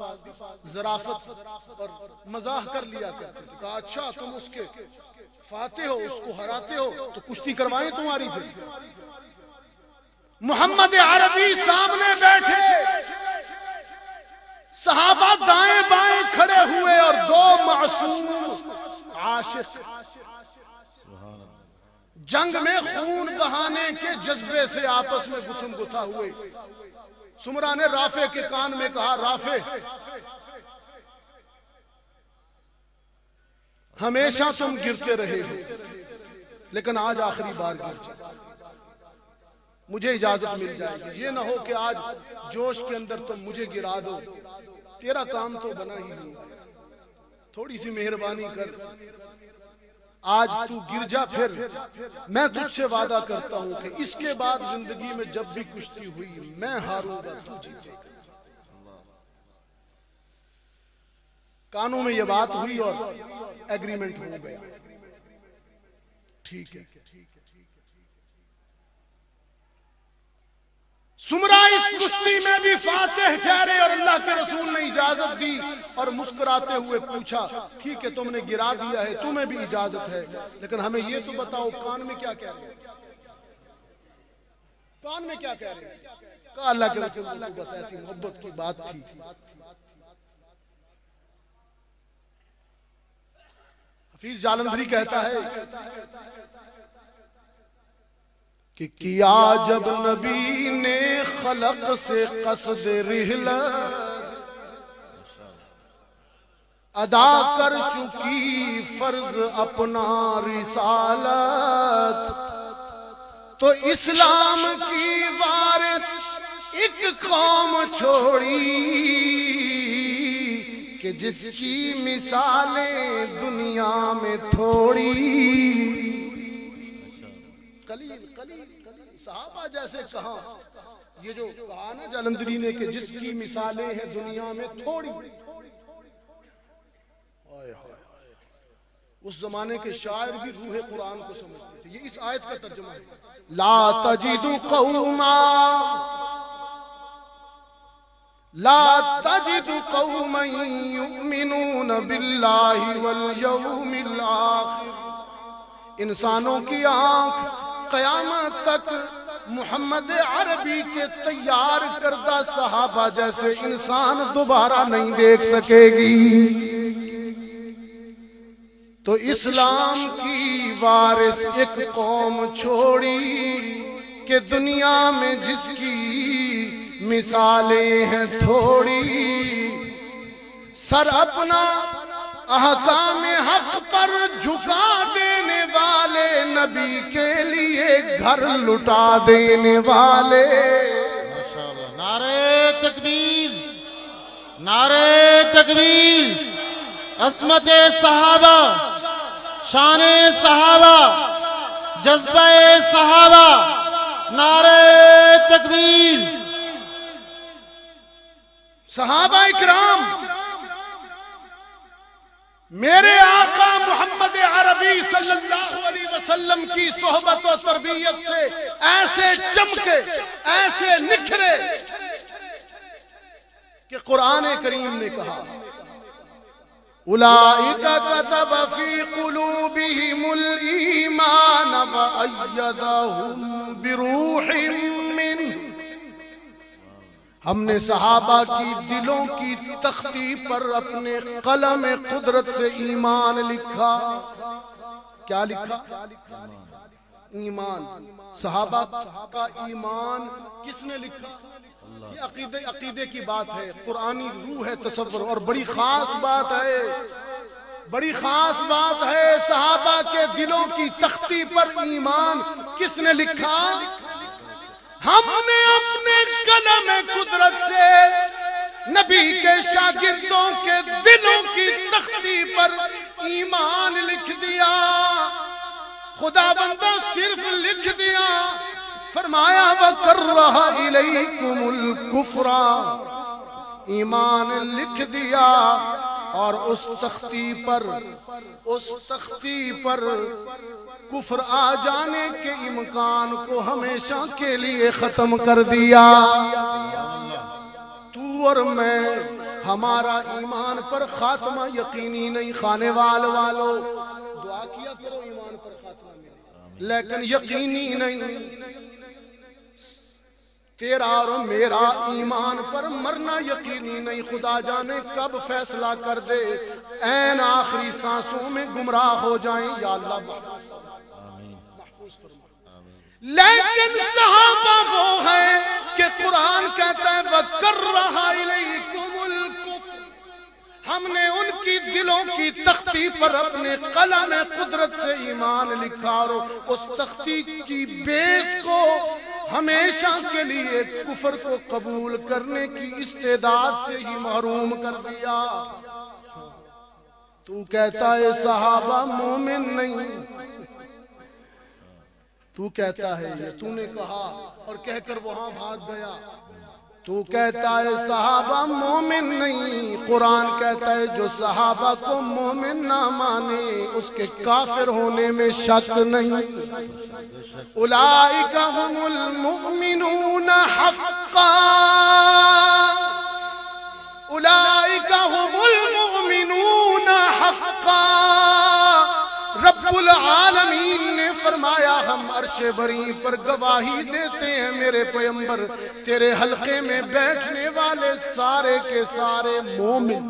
A: ظرافت اور مزاح کر لیا کرتے تھے. کہا اچھا تم اس کے فاتح ہو، اس کو ہراتے ہو، تو کشتی کروائیں تمہاری پھر. محمد عربی سامنے بیٹھے، صحابہ دائیں بائیں کھڑے ہوئے، اور دو معصوم عاشق جنگ میں خون بہانے کے جذبے سے آپس میں گتھم گتھا ہوئے. سمرا نے رافع کے کان میں کہا رافع ہمیشہ تم گرتے رہے ہو، لیکن آج آخری بار گر جائے، مجھے اجازت مل جائے گی. یہ نہ ہو کہ آج جوش کے اندر تم مجھے گرا دو، تیرا کام تو بنا ہی نہیں، تھوڑی سی مہربانی کر، آج تو گر جا، پھر میں تجھ سے وعدہ کرتا ہوں کہ اس کے بعد زندگی میں جب بھی کشتی ہوئی میں ہاروں گا، تو جیتے گا. کانوں میں یہ بات ہوئی اور ایگریمنٹ ہو گیا. ٹھیک ہے. سمرا اس کشتی میں بھی فاتح ٹھہرے، اور اللہ کے رسول نے اجازت دی اور مسکراتے ہوئے پوچھا ٹھیک ہے تم نے گرا دیا ہے، تمہیں بھی اجازت ہے، لیکن ہمیں یہ تو بتاؤ کان میں کیا کہہ رہے ہیں؟ کان میں کیا کہہ رہے ہیں؟ کہا اللہ کے رسول کو بس ایسی محبت کی بات تھی. حفیظ جالندھری کہتا ہے کہ کیا جب نبی نے خلق سے قصد رحلت، ادا کر چکی فرض اپنا رسالت، تو اسلام کی وارث ایک قوم چھوڑی کہ جس کی مثالیں دنیا میں تھوڑی. قلیل صحابہ جیسے کہاں، یہ جو کہا نا جالندھری نے کہ جس کی مثالیں ہیں دنیا میں تھوڑی. اس زمانے کے شاعر بھی روح قرآن کو سمجھتے تھے. یہ اس آیت کا ترجمہ ہے، لا تجد قوما یؤمنون باللہ والیوم الاخر. انسانوں کی آنکھ قیامت تک محمد عربی کے تیار کردہ صحابہ جیسے انسان دوبارہ نہیں دیکھ سکے گی. تو اسلام کی وارث ایک قوم چھوڑی کہ دنیا میں جس کی مثالیں ہیں تھوڑی. سر اپنا احکام حق پر جھکا دینے والے، نبی کے لیے گھر لٹا دینے والے.
B: نعرہ تکبیر، نعرہ تکبیر. عظمت صحابہ، شان صحابہ، جذبہ صحابہ. نعرہ تکبیر.
A: صحابہ اکرام میرے آقا محمد عربی صلی اللہ علیہ وسلم کی صحبت و تربیت سے ایسے چمکے، ایسے نکھرے کہ قرآن کریم نے کہا اولئک کتب فی قلوبہم الایمان وأیدہم بروح منہ. ہم نے صحابہ کی دلوں کی تختی پر اپنے قلم قدرت سے ایمان لکھا. کیا لکھا؟ ایمان. صحابہ کا ایمان کس نے لکھا؟ یہ عقیدے کی بات ہے، قرآنی روح ہے، تصور. اور بڑی خاص بات ہے، بڑی خاص بات ہے، صحابہ کے دلوں کی تختی پر ایمان کس نے لکھا؟ ہم نے اپنے قلم قدرت سے نبی کے شاگردوں کے دلوں کی تختی پر ایمان لکھ دیا. خدا بندہ صرف لکھ دیا، فرمایا وَكَرَّهَ إِلَيْكُمُ الْكُفْرَ، ایمان لکھ دیا. اور اس تختی پر کفر آ جانے کے امکان کو ہمیشہ کے لیے ختم کر دیا. تو اور میں، ہمارا ایمان پر خاتمہ یقینی نہیں. خانے والو دعا کیا کرو ایمان پر خاتمہ ملے، لیکن یقینی نہیں. تیرا اور میرا ایمان پر مرنا یقینی نہیں. خدا جانے کب فیصلہ کر دے، این آخری سانسوں میں گمراہ ہو جائیں. یا اللہ محفوظ فرما. لیکن صحابہ وہ ہے کہ قرآن کہتا ہے وَكَرَّهَ إِلَيْكُمُ الْكُفْرَ، ہم نے ان کی دلوں کی تختی پر اپنے قلم قدرت سے ایمان لکھا، اور اس تختی کی بیس کو ہمیشہ کے لیے کفر کو قبول کرنے کی استعداد سے ہی محروم کر دیا. تو کہتا ہے صحابہ مومن نہیں، تو کہتا ہے یہ تو نے کہا اور کہہ کر وہاں بھاگ گیا. تو کہتا ہے صحابہ مومن نہیں. قرآن کہتا ہے جو صحابہ کو مومن نہ مانے اس کے کافر ہونے میں شک نہیں. اولئک هم المؤمنون حقا، اولئک هم المؤمنون حقا. رب العالمین نے فرمایا ہم عرش بری پر گواہی دیتے ہیں میرے پیغمبر، تیرے حلقے میں بیٹھنے والے سارے کے سارے مومن،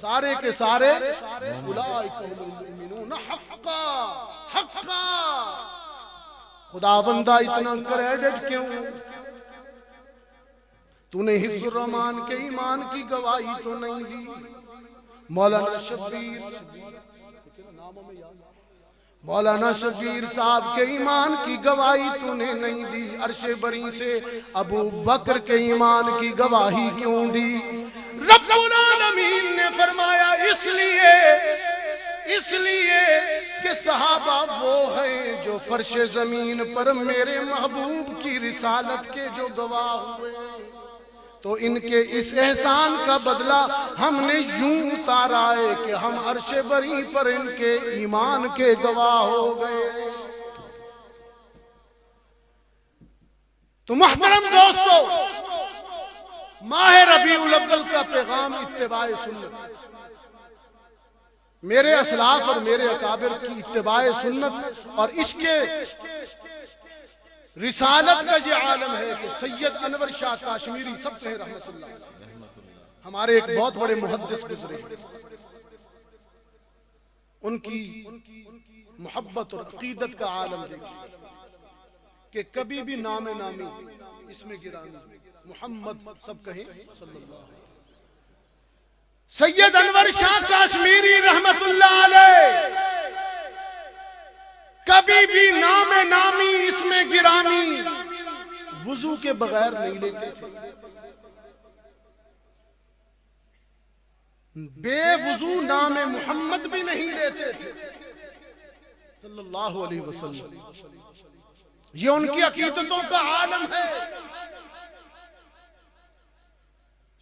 A: سارے کے سارے اولئک هم المؤمنون حقا. حقا. خدا بندہ اتنا کریڈٹ کیوں؟ تو نے حفظ الرحمان کے ایمان کی گواہی تو نہیں دی. مولانا شبیر صاحب کے ایمان کی گواہی تو نے نہیں دی. عرش بری سے ابو بکر کے ایمان کی گواہی کیوں دی؟ رب العالمین نے فرمایا اس لیے کہ صحابہ وہ ہیں جو فرش زمین پر میرے محبوب کی رسالت کے جو گواہ ہوئے، تو ان کے اس احسان کا بدلہ ہم نے یوں اتارا ہے کہ ہم عرش بری پر ان کے ایمان کے گواہ ہو گئے. تو محترم دوستو، ماہ ربیع الاول کا پیغام اتباع سنت، میرے اسلاف اور میرے اکابر کی اتباع سنت اور اس کے رسالت کا یہ عالم ہے کہ سید انور شاہ کاشمیری سب سے رحمت اللہ ہمارے ایک بہت بڑے محدث گزرے، ان کی محبت اور عقیدت کا عالم دیکھیں کہ کبھی بھی نام نامی اس میں گرامی محمد سب کہیں صلی اللہ علیہ. سید انور شاہ کاشمیری رحمت اللہ علیہ کبھی بھی نام نامی اس میں گرامی وضو کے بغیر نہیں لیتے تھے. بے وضو نام محمد بھی نہیں لیتے تھے صلی اللہ علیہ وسلم. یہ ان کی عقیدتوں کا عالم ہے،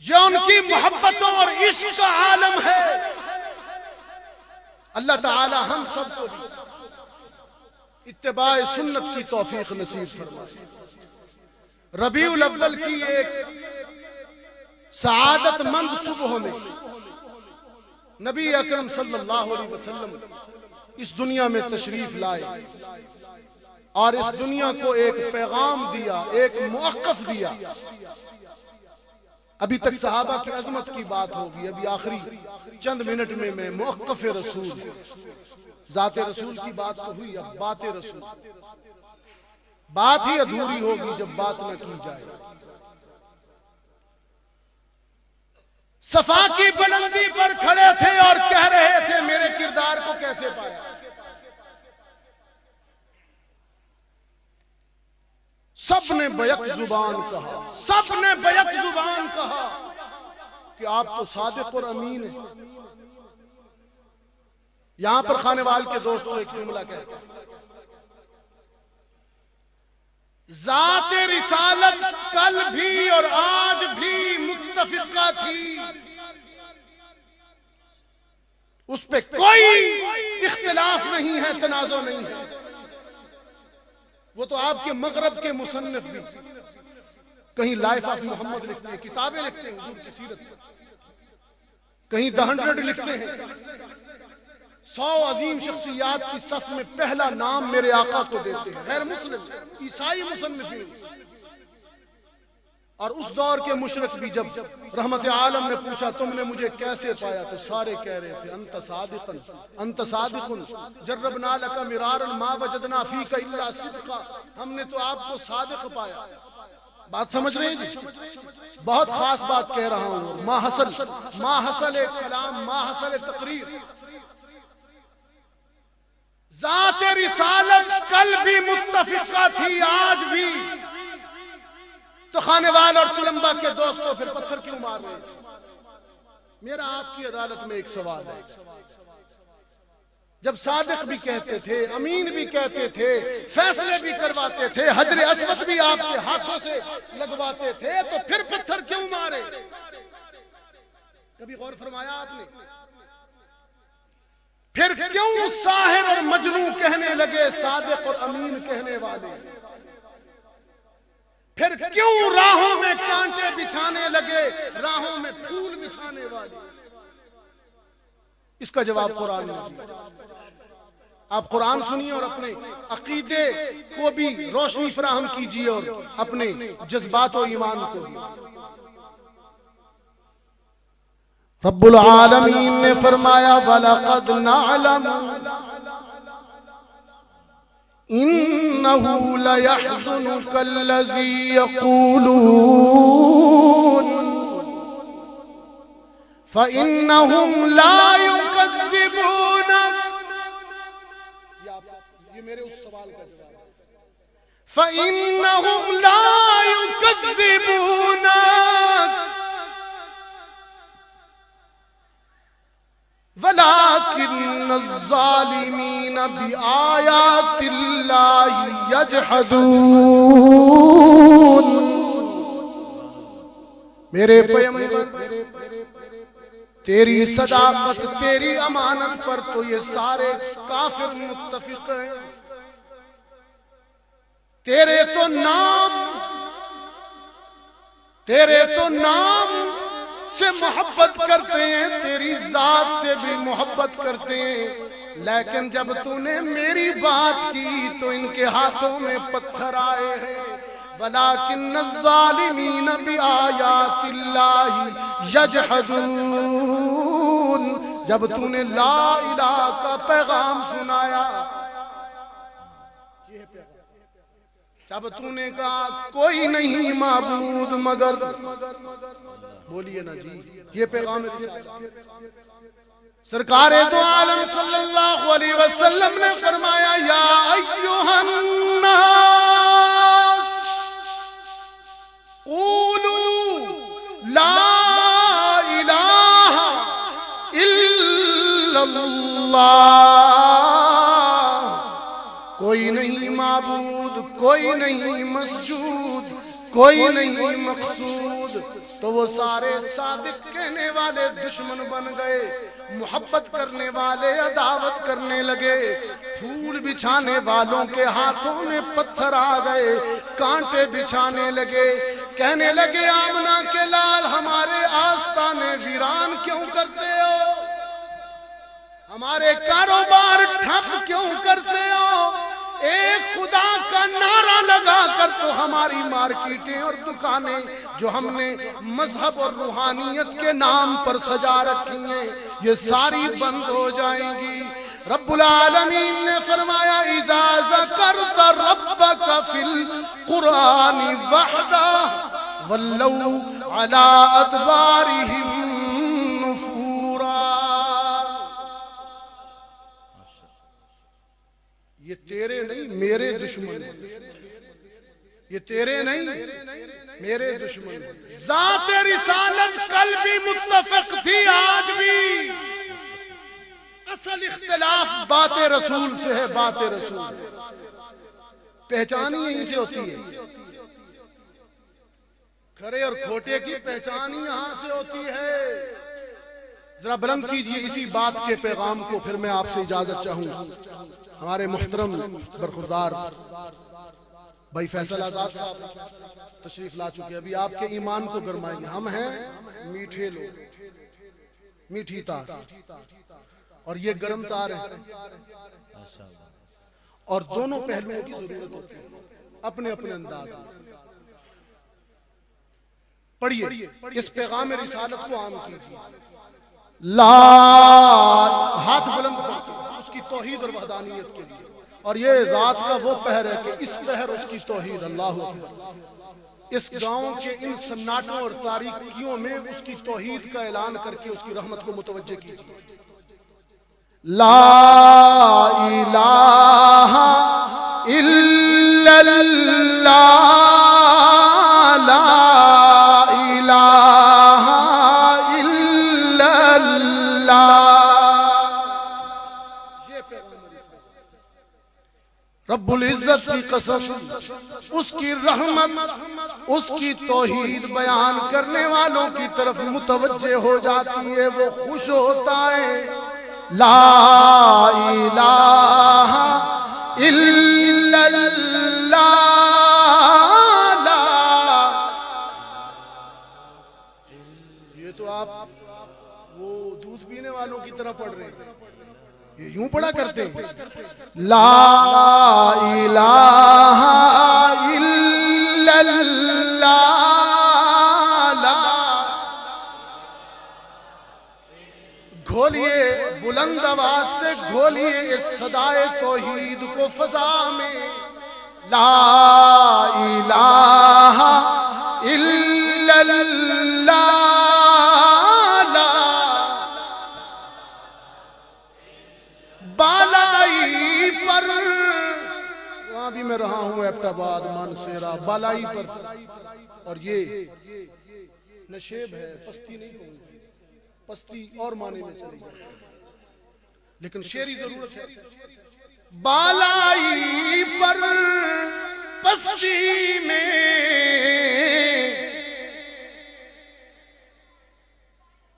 A: یہ ان کی محبتوں اور عشق کا عالم ہے. اللہ تعالی ہم سب کو اتباع سنت کی توفیق نصیب فرمائے. ربیع الاول کی ایک سعادت مند صبح میں نبی اکرم صلی اللہ علیہ وسلم اس دنیا میں تشریف لائے اور اس دنیا کو ایک پیغام دیا، ایک موقف دیا. ابھی تک صحابہ کی عظمت کی بات ہوگی، ابھی آخری چند منٹ میں موقف رسول، ذات رسول کی بات تو ہوئی، اب بات رسول، بات ہی ادھوری ہوگی جب بات نہ کی جائے۔ صفا کی بلندی پر کھڑے تھے اور کہہ رہے تھے میرے کردار کو کیسے پایا۔ سب نے بیک زبان کہا، سب نے بیک زبان کہا کہ آپ تو صادق اور امین ہیں۔ یہاں پر خانے وال کے دوستوں ایک جملہ کہتے ہیں، ذات رسالت کل بھی اور آج بھی متفقہ تھی، اس پہ کوئی اختلاف نہیں ہے، تنازع نہیں ہے۔ وہ تو آپ کے مغرب کے مصنف بھی کہیں لائف آف محمد لکھتے ہیں، کتابیں لکھتے ہیں حضور کی سیرت، کہیں The 100 لکھتے ہیں، 100 عظیم شخصیات کی صف میں پہلا نام میرے آقا کو دیتے ہیں، غیر مسلم عیسائی مصنفین۔ اور اس دور کے مشرک بھی جب رحمت عالم نے پوچھا تم نے مجھے کیسے پایا، تو سارے کہہ رہے تھے انت صادقن انت صادقن جربنا لک مرارا ما وجدنا فیک الا صدقا، ہم نے تو آپ کو صادق پایا۔ بات سمجھ رہے ہیں جی؟ بہت خاص بات کہہ رہا ہوں، ما حصل کلام، ما حصل تقریر۔ ذات رسالت کل بھی متفقہ تھی، آج بھی۔ تو خانے وال اور سلمبا کے دوستوں پھر پتھر کیوں مار رہے ہیں؟ میرا آپ کی عدالت میں ایک سوال ہے، جب صادق بھی کہتے تھے، امین بھی کہتے تھے، فیصلے بھی کرواتے تھے، حجر اسود بھی آپ کے ہاتھوں سے لگواتے تھے، تو پھر پتھر کیوں مارے؟ کبھی غور فرمایا آپ نے؟ پھر کیوں ساحر اور مجنوں کہنے لگے صادق اور امین کہنے والے؟ پھر کیوں راہوں میں کانٹے بچھانے لگے، راہوں میں پھول بچھانے والے؟ اس کا جواب قرآن میں۔ آپ قرآن سنیے اور اپنے عقیدے کو بھی روشنی فراہم کیجیے اور اپنے جذبات و ایمان کو بھی۔ رب العالمین نے فرمایا وَلَقَدْ نَعْلَمُ إِنَّهُ لَيَحْزُنُكَ الَّذِي يَقُولُونَ فَإِنَّهُمْ لَا يُكَذِّبُونَكَ، یہ میرے اس سوال کا جواب ہے، فَإِنَّهُمْ لَا يُكَذِّبُونَكَ وَلَكِنَّ الظَّالِمِينَ بِآيَاتِ اللَّهِ يَجْحَدُونَ۔ میرے پیغمبر، تیری صداقت، تیری امانت پر تو یہ سارے کافر متفق ہیں۔ تیرے تو نام سے محبت کرتے ہیں، تیری ذات سے بھی محبت کرتے ہیں، لیکن جب تو نے میری بات کی تو ان کے ہاتھوں میں پتھر آئے ہیں۔ وَلَكِنَّ الظَّالِمِينَ بِآيَاتِ اللَّهِ يَجْحَدُونَ، جب تو نے لا الہ کا پیغام سنایا، جب تو نے کہا کوئی نہیں معبود مگر، بولیے نا جی، یہ پیغام سرکار دو عالم صلی اللہ علیہ وسلم نے فرمایا یا ایھا الناس قولوا لا الہ الا اللہ، کوئی نہیں معبود، کوئی نہیں مسجود، کوئی نہیں مقصود۔ تو وہ سارے صادق کہنے والے دشمن بن گئے، محبت کرنے والے عداوت کرنے لگے، پھول بچھانے والوں کے ہاتھوں میں پتھر آ گئے، کانٹے بچھانے لگے، کہنے لگے آمنہ کے لال ہمارے آستانے ویران کیوں کرتے ہو، ہمارے کاروبار ٹھپ کیوں کرتے ہو، ایک خدا کا نعرہ لگا کر تو ہماری مارکیٹیں اور دکانیں جو ہم نے مذہب اور روحانیت کے نام پر سجا رکھی ہیں یہ ساری بند ہو جائیں گی۔ رب العالمین نے فرمایا اذا ذکرت ربک فی القرآن وحدہ ولوا علی ادبارہم نفورا۔ یہ تیرے نہیں میرے دشمن، یہ تیرے نہیں میرے دشمن۔ ذات رسالت کل بھی متفق تھی، آج بھی اصل اختلاف بات رسول سے ہے، بات رسول۔ پہچان ہی یہیں سے ہوتی ہے، کھرے اور کھوٹے کی پہچان ہی یہاں سے ہوتی ہے۔ ذرا بلند کیجئے اسی بات کے پیغام کو، پھر میں آپ سے اجازت چاہوں۔ ہمارے محترم برخوردار بھائی فیصل آزاد صاحب تشریف لا چکے، ابھی آپ کے ایمان کو گرمائیں گے۔ ہم ہیں میٹھے لوگ، میٹھی تار، اور یہ گرم تار ہے، اور دونوں پہلوؤں کی ضرورت ہوتی ہے اپنے اپنے انداز میں۔ پڑھیے اس پیغام رسالت کو عام کیجیے۔ لا ہاتھ بلند کرتے اس کی توحید اور وحدانیت کے لیے، اور یہ ذات کا وہ پہر ہے کہ اس پہر اس کی توحید۔ اللہ اکبر۔ اس گاؤں کے ان سناٹوں اور تاریکیوں میں اس کی توحید کا اعلان کر کے اس کی رحمت کو متوجہ کیجیے۔ لا الہ الا اللہ، لا الہ الا اللہ۔ یہ رب العزت کی قسم، اس کی رحمت، اس کی توحید بیان کرنے والوں کی طرف متوجہ ہو جاتی ہے، وہ خوش ہوتا ہے۔ لا الہ الا اللہ، یہ تو آپ وہ دودھ پینے والوں کی طرح پڑھ رہے ہیں، یہ یوں پڑھا کرتے ہیں۔ لا الہ الا اللہ، گھولیے بلند آواز سے، گھولیے اس صدائے توحید کو فضا میں۔ لا الہ الا اللہ، بالائی پر، وہاں بھی میں رہا ہوں ایبٹ آباد مانسیرا، بالائی پر، اور یہ نشیب ہے، پستی نہیں کہوں گی، پستی اور معنی میں چلی جائے، لیکن شعری ضرورت ہے۔ بالائی پر پستی میں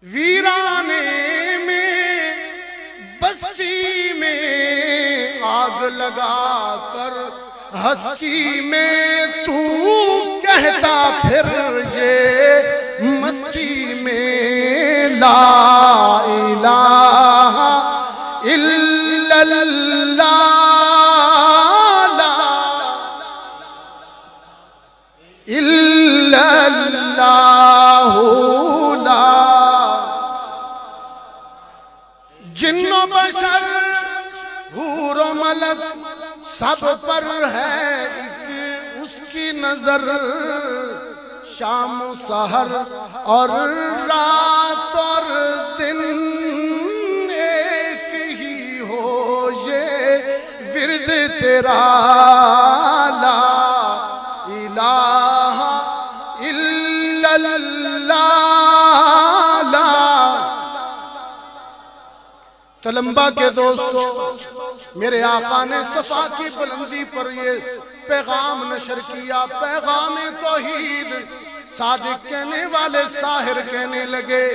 A: ویرانے میں بستی میں آگ لگا کر ہستی میں تو کہتا پھر یہ مستی میں لا الہ الا اللہ، لا الا اللہ، لا۔ جن و بشر حور و ملک سب پر ہے ایک اس کی نظر، شام و سحر اور رات اور دن ایک ہی ہو یہ ورد تیرا، لا الہ الا اللہ، لا۔ تلمبا کے دوستو، میرے آقا نے صفا کی بلندی پر یہ پیغام نشر کیا، پیغام توحید۔ صادق کہنے والے ساحر کہنے لگے،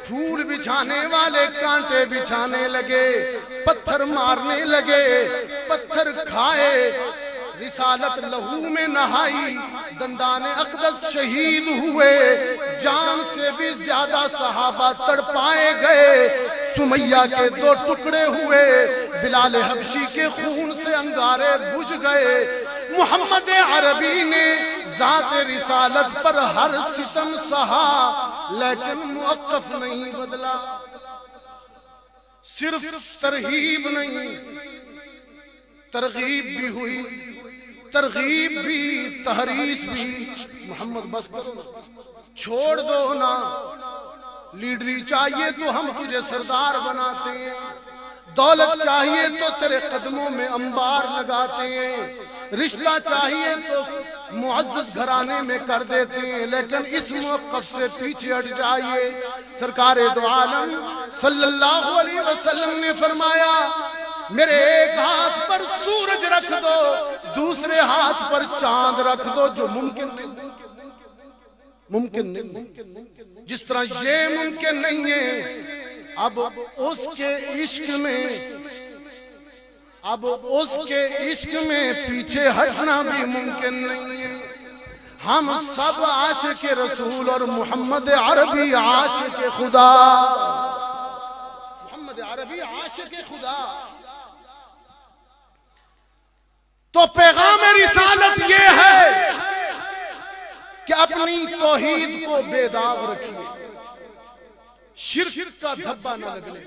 A: پھول بچھانے والے کانٹے بچھانے لگے، پتھر مارنے لگے، پتھر کھائے، رسالت لہو میں نہائی، دندان اقدس شہید ہوئے، جان سے بھی زیادہ صحابہ تڑپائے گئے، سمیہ کے 2 ٹکڑے ہوئے، بلال حبشی کے خون سے انگارے بجھ گئے. محمد عربی نے ذات رسالت پر ہر ستم سہا لیکن موقف نہیں بدلا. صرف ترغیب نہیں ترغیب بھی ہوئی, ترغیب بھی تحریص بھی. محمد بس کرو, چھوڑ دو نا, لیڈری چاہیے تو ہم تجھے سردار بناتے ہیں, دولت چاہیے تو تیرے قدموں میں انبار لگاتے ہیں, رشتہ چاہیے تو معزز گھرانے میں کر دیتے ہیں, لیکن اس موقف سے پیچھے ہٹ جائیے. سرکار دو عالم صلی اللہ علیہ وسلم نے فرمایا میرے ایک ہاتھ پر سورج رکھ دو, دوسرے ہاتھ پر چاند رکھ دو, جو ممکن نہیں, ممکن نہیں. جس طرح یہ ممکن نہیں ہے, اب اس کے عشق میں پیچھے ہٹنا بھی ممکن نہیں ہے. ہم سب عاشق رسول اور محمد عربی عاشق خدا, محمد عربی عاشق خدا. تو پیغام رسالت یہ ہے کہ اپنی توحید کو بے داغ رکھیے, شرک کا دھبا نہ لگنے.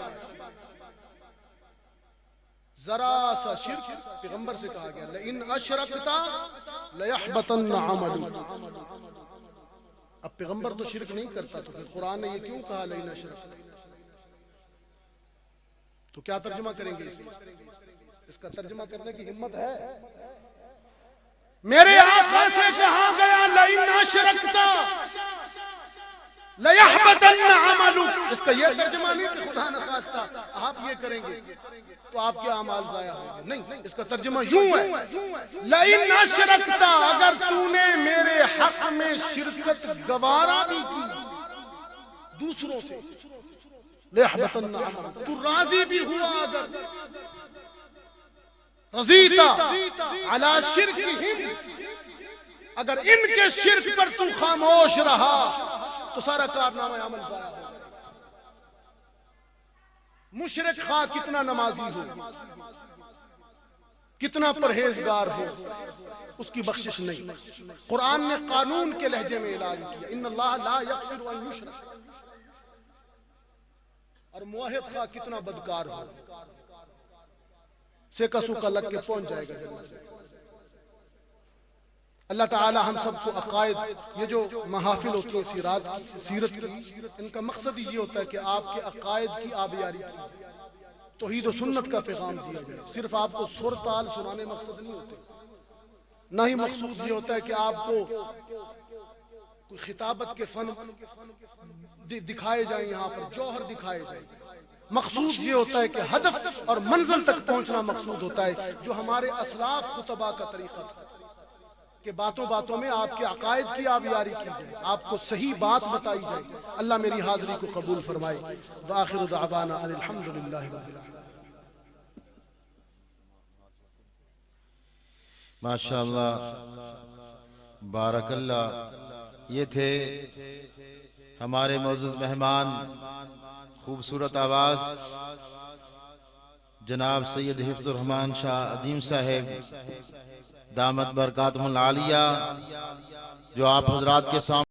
A: ذرا سا شرک, پیغمبر سے کہا گیا لئن اشرکت لیحبطن عملک. اب پیغمبر تو شرک نہیں کرتا, تو پھر قرآن نے یہ کیوں کہا لئن اشرکت؟ تو کیا ترجمہ کریں گے اس کا ترجمہ کرنے کی ہمت ہے؟ میرے آقا سے کہا گیا لئن اشرکت لیحبطن عملک. اس کا یہ ترجمہ نہیں کہ خدا نخواستہ آپ یہ کریں گے تو آپ کے اعمال ضائع ہوں گے, نہیں, اس کا ترجمہ یوں ہے لئن اشرکت, اگر تو نے میرے حق میں شرکت گوارا بھی کی دوسروں سے, لیحبطن عملک, تو راضی بھی ہوا, اگر رضیتا علی شرکہم, اگر ان کے شرک پر تو خاموش رہا تو سارا کارنامہ عمل ضائع ہو. مشرک خواہ کتنا نمازی ہو, کتنا پرہیزگار ہو, اس کی بخشش نہیں. قرآن نے قانون کے لہجے میں اعلان کیا ان اللہ لا یغفر ان یشرک. اور موحد خواہ کتنا بدکار ہو, سیکا سوکا لگ کے پہنچ جائے گا جنت. اللہ تعالی ہم سب کو عقائد, یہ جو محافل ہوتی ہیں سیرت کی, ان کا مقصد یہ ہوتا ہے کہ آپ کے عقائد کی آبیاری کی, توحید و سنت کا پیغام دیا جائے. صرف آپ کو سر تال سنانے مقصد نہیں ہوتے, نہ ہی مقصود یہ ہوتا ہے کہ آپ کو کوئی خطابت کے فن دکھائے جائیں, یہاں پر جوہر دکھائے جائیں. مقصود یہ ہوتا ہے کہ ہدف اور منزل تک پہنچنا مقصود ہوتا ہے, جو ہمارے اسلاف خطبہ کا طریقہ تھا کہ باتوں باتوں میں آپ کے عقائد کی آبیاری کی جائے, آپ کو صحیح بات بتائی جائے. اللہ میری حاضری کو قبول فرمائے. وآخر دعوانا ان الحمدللہ رب العالمین.
B: ماشاءاللہ, بارک اللہ. یہ تھے ہمارے معزز مہمان, خوبصورت آواز جناب سید حفظ الرحمان شاہ عظیم صاحب دامت برکاتہم العالیہ, جو آپ حضرات کے سامنے